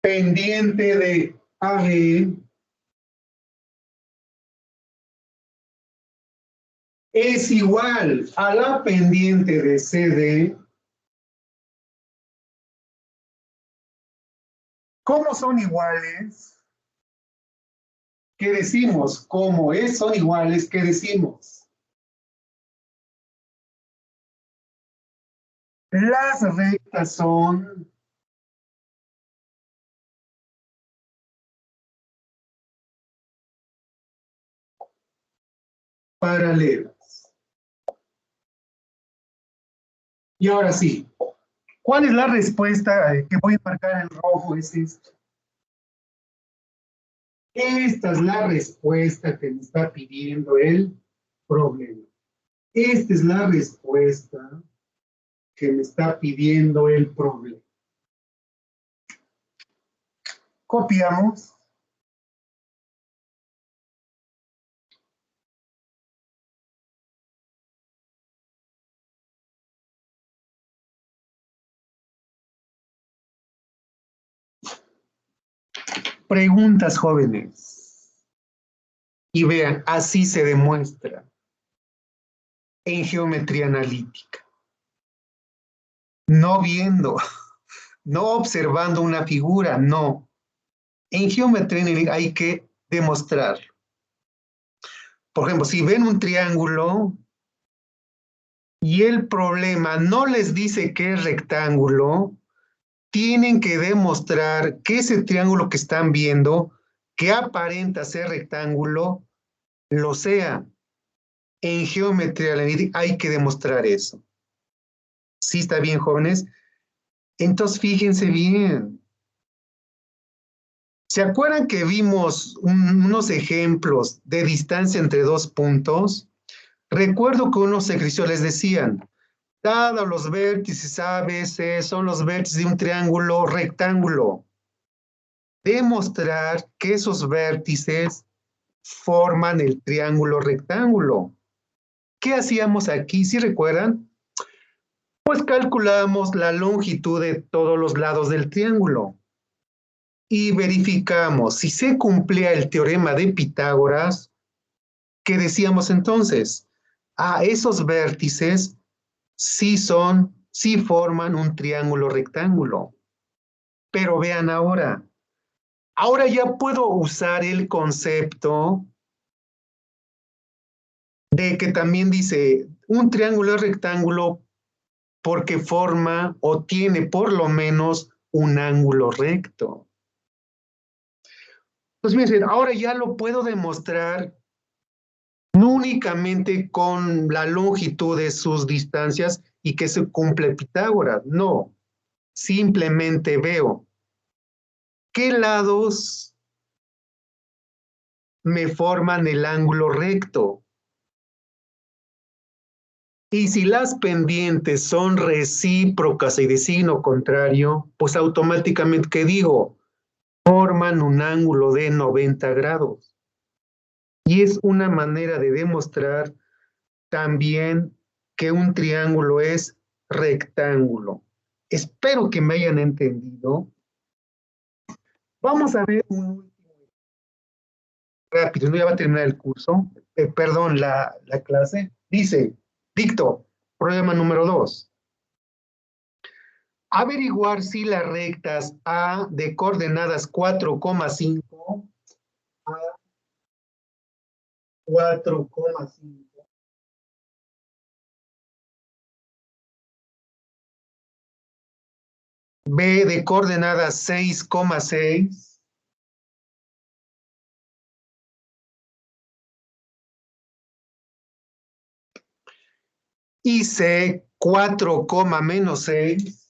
Pendiente de AB es igual a la pendiente de CD. ¿Cómo son iguales? ¿Qué decimos? ¿Cómo son iguales? ¿Qué decimos? Las rectas son paralelas. Y ahora sí, ¿cuál es la respuesta que voy a marcar en rojo? Es esta. Esta es la respuesta que me está pidiendo el problema. Esta es la respuesta que me está pidiendo el problema. Copiamos. Preguntas, jóvenes. Y vean, así se demuestra en geometría analítica. No viendo, no observando una figura, no. En geometría analítica hay que demostrar. Por ejemplo, si ven un triángulo y el problema no les dice que es rectángulo, tienen que demostrar que ese triángulo que están viendo, que aparenta ser rectángulo, lo sea. En geometría analítica hay que demostrar eso. ¿Sí está bien, jóvenes? Entonces, fíjense bien. ¿Se acuerdan que vimos unos ejemplos de distancia entre dos puntos? Recuerdo que unos ejercicios les decían, dados los vértices ABC son los vértices de un triángulo rectángulo. Demostrar que esos vértices forman el triángulo rectángulo. ¿Qué hacíamos aquí? ¿Sí recuerdan? Pues calculamos la longitud de todos los lados del triángulo y verificamos si se cumplía el teorema de Pitágoras. ¿Qué decíamos entonces? Esos vértices sí forman un triángulo rectángulo. Pero vean ahora ya puedo usar el concepto de que también dice un triángulo es rectángulo porque forma o tiene por lo menos un ángulo recto. Pues miren, ahora ya lo puedo demostrar no únicamente con la longitud de sus distancias y que se cumple Pitágoras, no. Simplemente veo qué lados me forman el ángulo recto. Y si las pendientes son recíprocas y de signo contrario, pues automáticamente, ¿qué digo? Forman un ángulo de 90 grados. Y es una manera de demostrar también que un triángulo es rectángulo. Espero que me hayan entendido. Vamos a ver un último rápido, no ya va a terminar el curso, perdón, la clase. Dice, dicto, problema número 2. Averiguar si las rectas A de coordenadas 4,5 a 4,5 B de coordenadas 6,6 y C 4,-6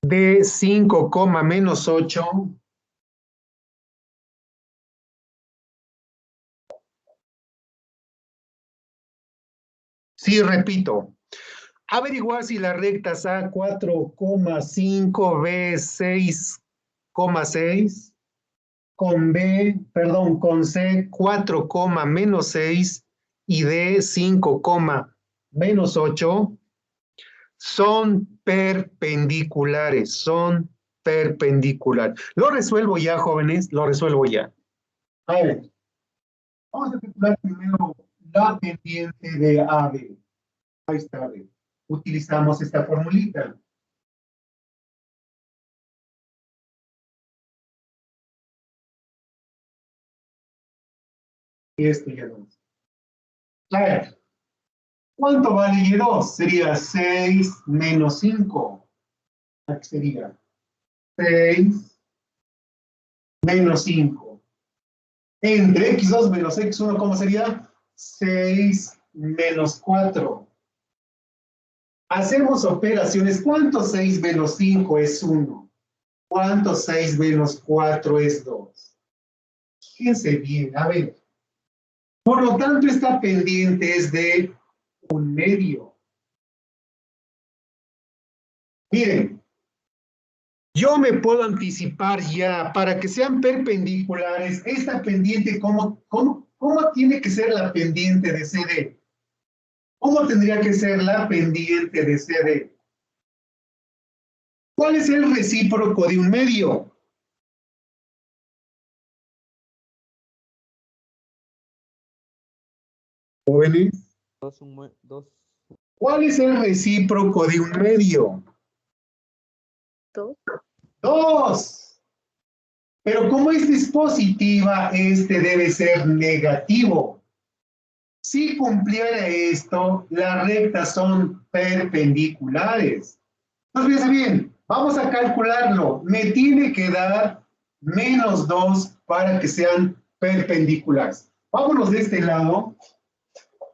D 5,-8 Sí, repito. Averiguar si las rectas A 4,5, B 6,6 con C 4,-6 y D 5,-8 son perpendiculares, Lo resuelvo ya, jóvenes, lo resuelvo ya. A ver, vamos a calcular primero la pendiente de AB. Ahí está, AB. Utilizamos esta formulita. Y esto ya no. A ver, ¿cuánto vale Y2? Sería 6 menos 5. Aquí sería 6 menos 5. Entre X2 menos X1, ¿cómo sería? 6 menos 4. Hacemos operaciones. ¿Cuánto 6 menos 5 es 1? ¿Cuánto 6 menos 4 es 2? Fíjense bien, a ver. Por lo tanto, esta pendiente es de 1/2. Miren, yo me puedo anticipar ya, para que sean perpendiculares, esta pendiente, ¿cómo tiene que ser la pendiente de CD? ¿Cómo tendría que ser la pendiente de CD? ¿Cuál es el recíproco de un medio? Jóvenes, Dos. ¿cuál es el recíproco de un medio? Dos. 2. Pero como este es positiva, este debe ser negativo. Si cumpliera esto, las rectas son perpendiculares. Entonces, fíjense bien, vamos a calcularlo. Me tiene que dar -2 para que sean perpendiculares. Vámonos de este lado.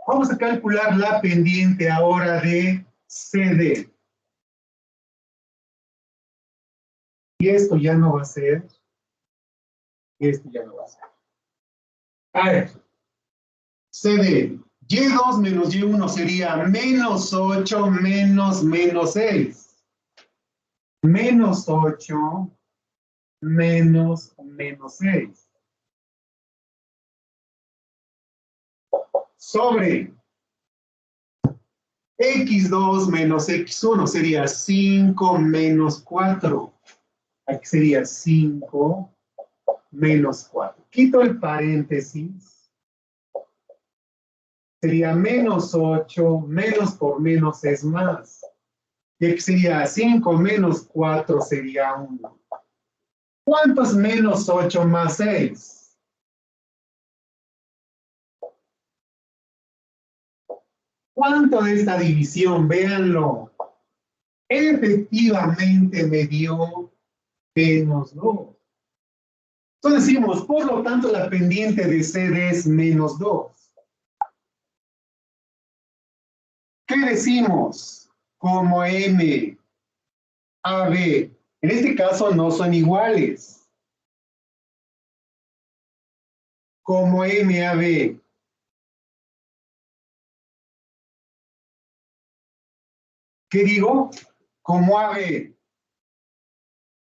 Vamos a calcular la pendiente ahora de CD. Y esto ya no va a ser. Esto ya no va a ser. A ver, CD. Y2 menos Y1 sería -8 menos -6. -8 menos -6. Sobre X2 menos X1 sería 5 menos 4. Aquí sería 5 menos 4. Quito el paréntesis. Sería -8, menos por menos es más. Y aquí sería 5 menos 4 sería 1. ¿Cuánto es -8 más 6? ¿Cuánto de esta división? Véanlo. Efectivamente me dio -2. Entonces decimos, por lo tanto, la pendiente de CD es -2. ¿Qué decimos? Como M, AB. En este caso no son iguales. Como M, AB. ¿Qué digo? Como AB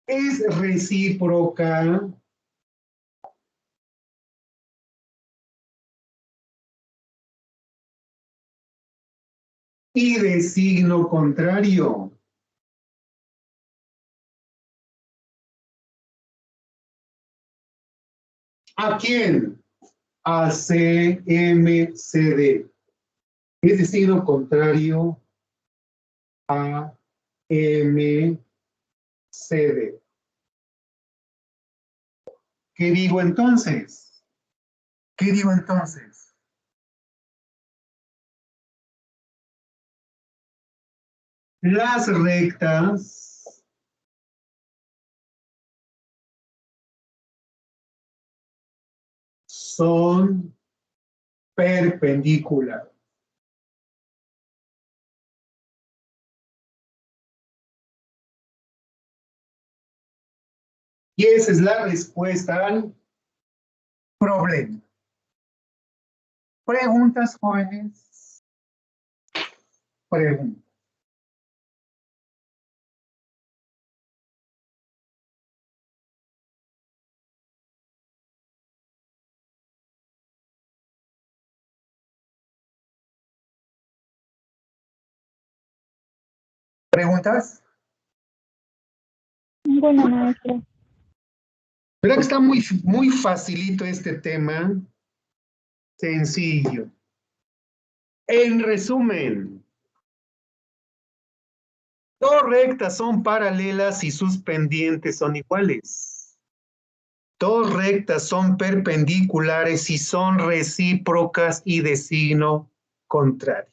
es recíproca y de signo contrario. ¿A quién? A CMCD. Es de signo contrario a MCD. ¿Qué digo entonces? ¿Qué digo entonces? Las rectas son perpendiculares. Y esa es la respuesta al problema. ¿Preguntas, jóvenes? Preguntas. ¿Preguntas? Bueno, maestra. ¿Verdad que está muy facilito este tema? Sencillo. En resumen, dos rectas son paralelas y sus pendientes son iguales. Dos rectas son perpendiculares y son recíprocas y de signo contrario.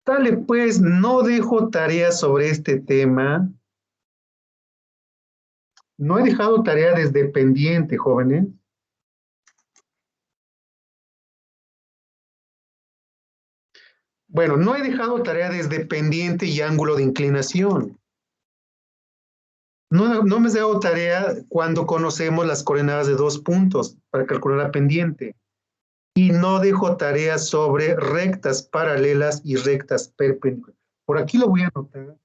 Dale, pues, no dejo tarea sobre este tema. No he dejado tarea desde pendiente, jóvenes. Bueno, no he dejado tarea desde pendiente y ángulo de inclinación. No me has dado tarea cuando conocemos las coordenadas de 2 puntos para calcular la pendiente. Y no dejo tareas sobre rectas paralelas y rectas perpendiculares. Por aquí lo voy a anotar.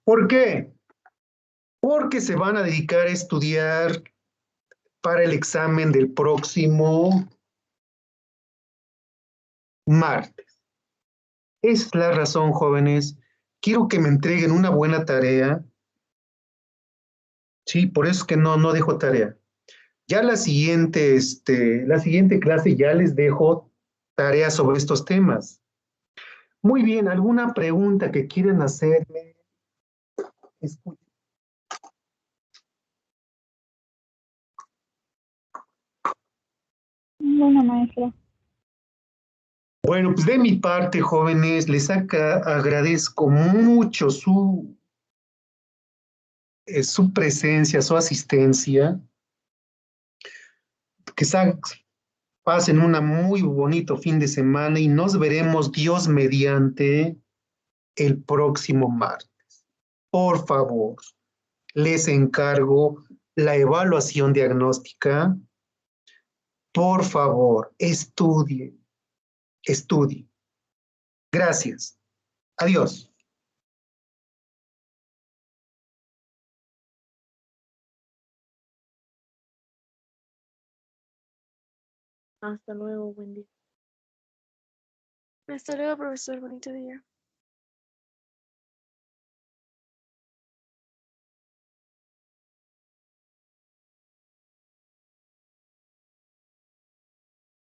¿Por qué? Porque se van a dedicar a estudiar para el examen del próximo martes. Esa es la razón, jóvenes. Quiero que me entreguen una buena tarea. Sí, por eso es que no dejo tarea. Ya la siguiente clase ya les dejo tareas sobre estos temas. Muy bien, ¿alguna pregunta que quieran hacerme? Escuchen. Bueno, maestra. Bueno, pues de mi parte, jóvenes, les agradezco mucho su presencia, su asistencia, que pasen un muy bonito fin de semana y nos veremos, Dios mediante, el próximo martes. Por favor, les encargo la evaluación diagnóstica. Por favor, estudien, estudien. Gracias. Adiós. Hasta luego, buen día. Hasta luego, profesor. Bonito día.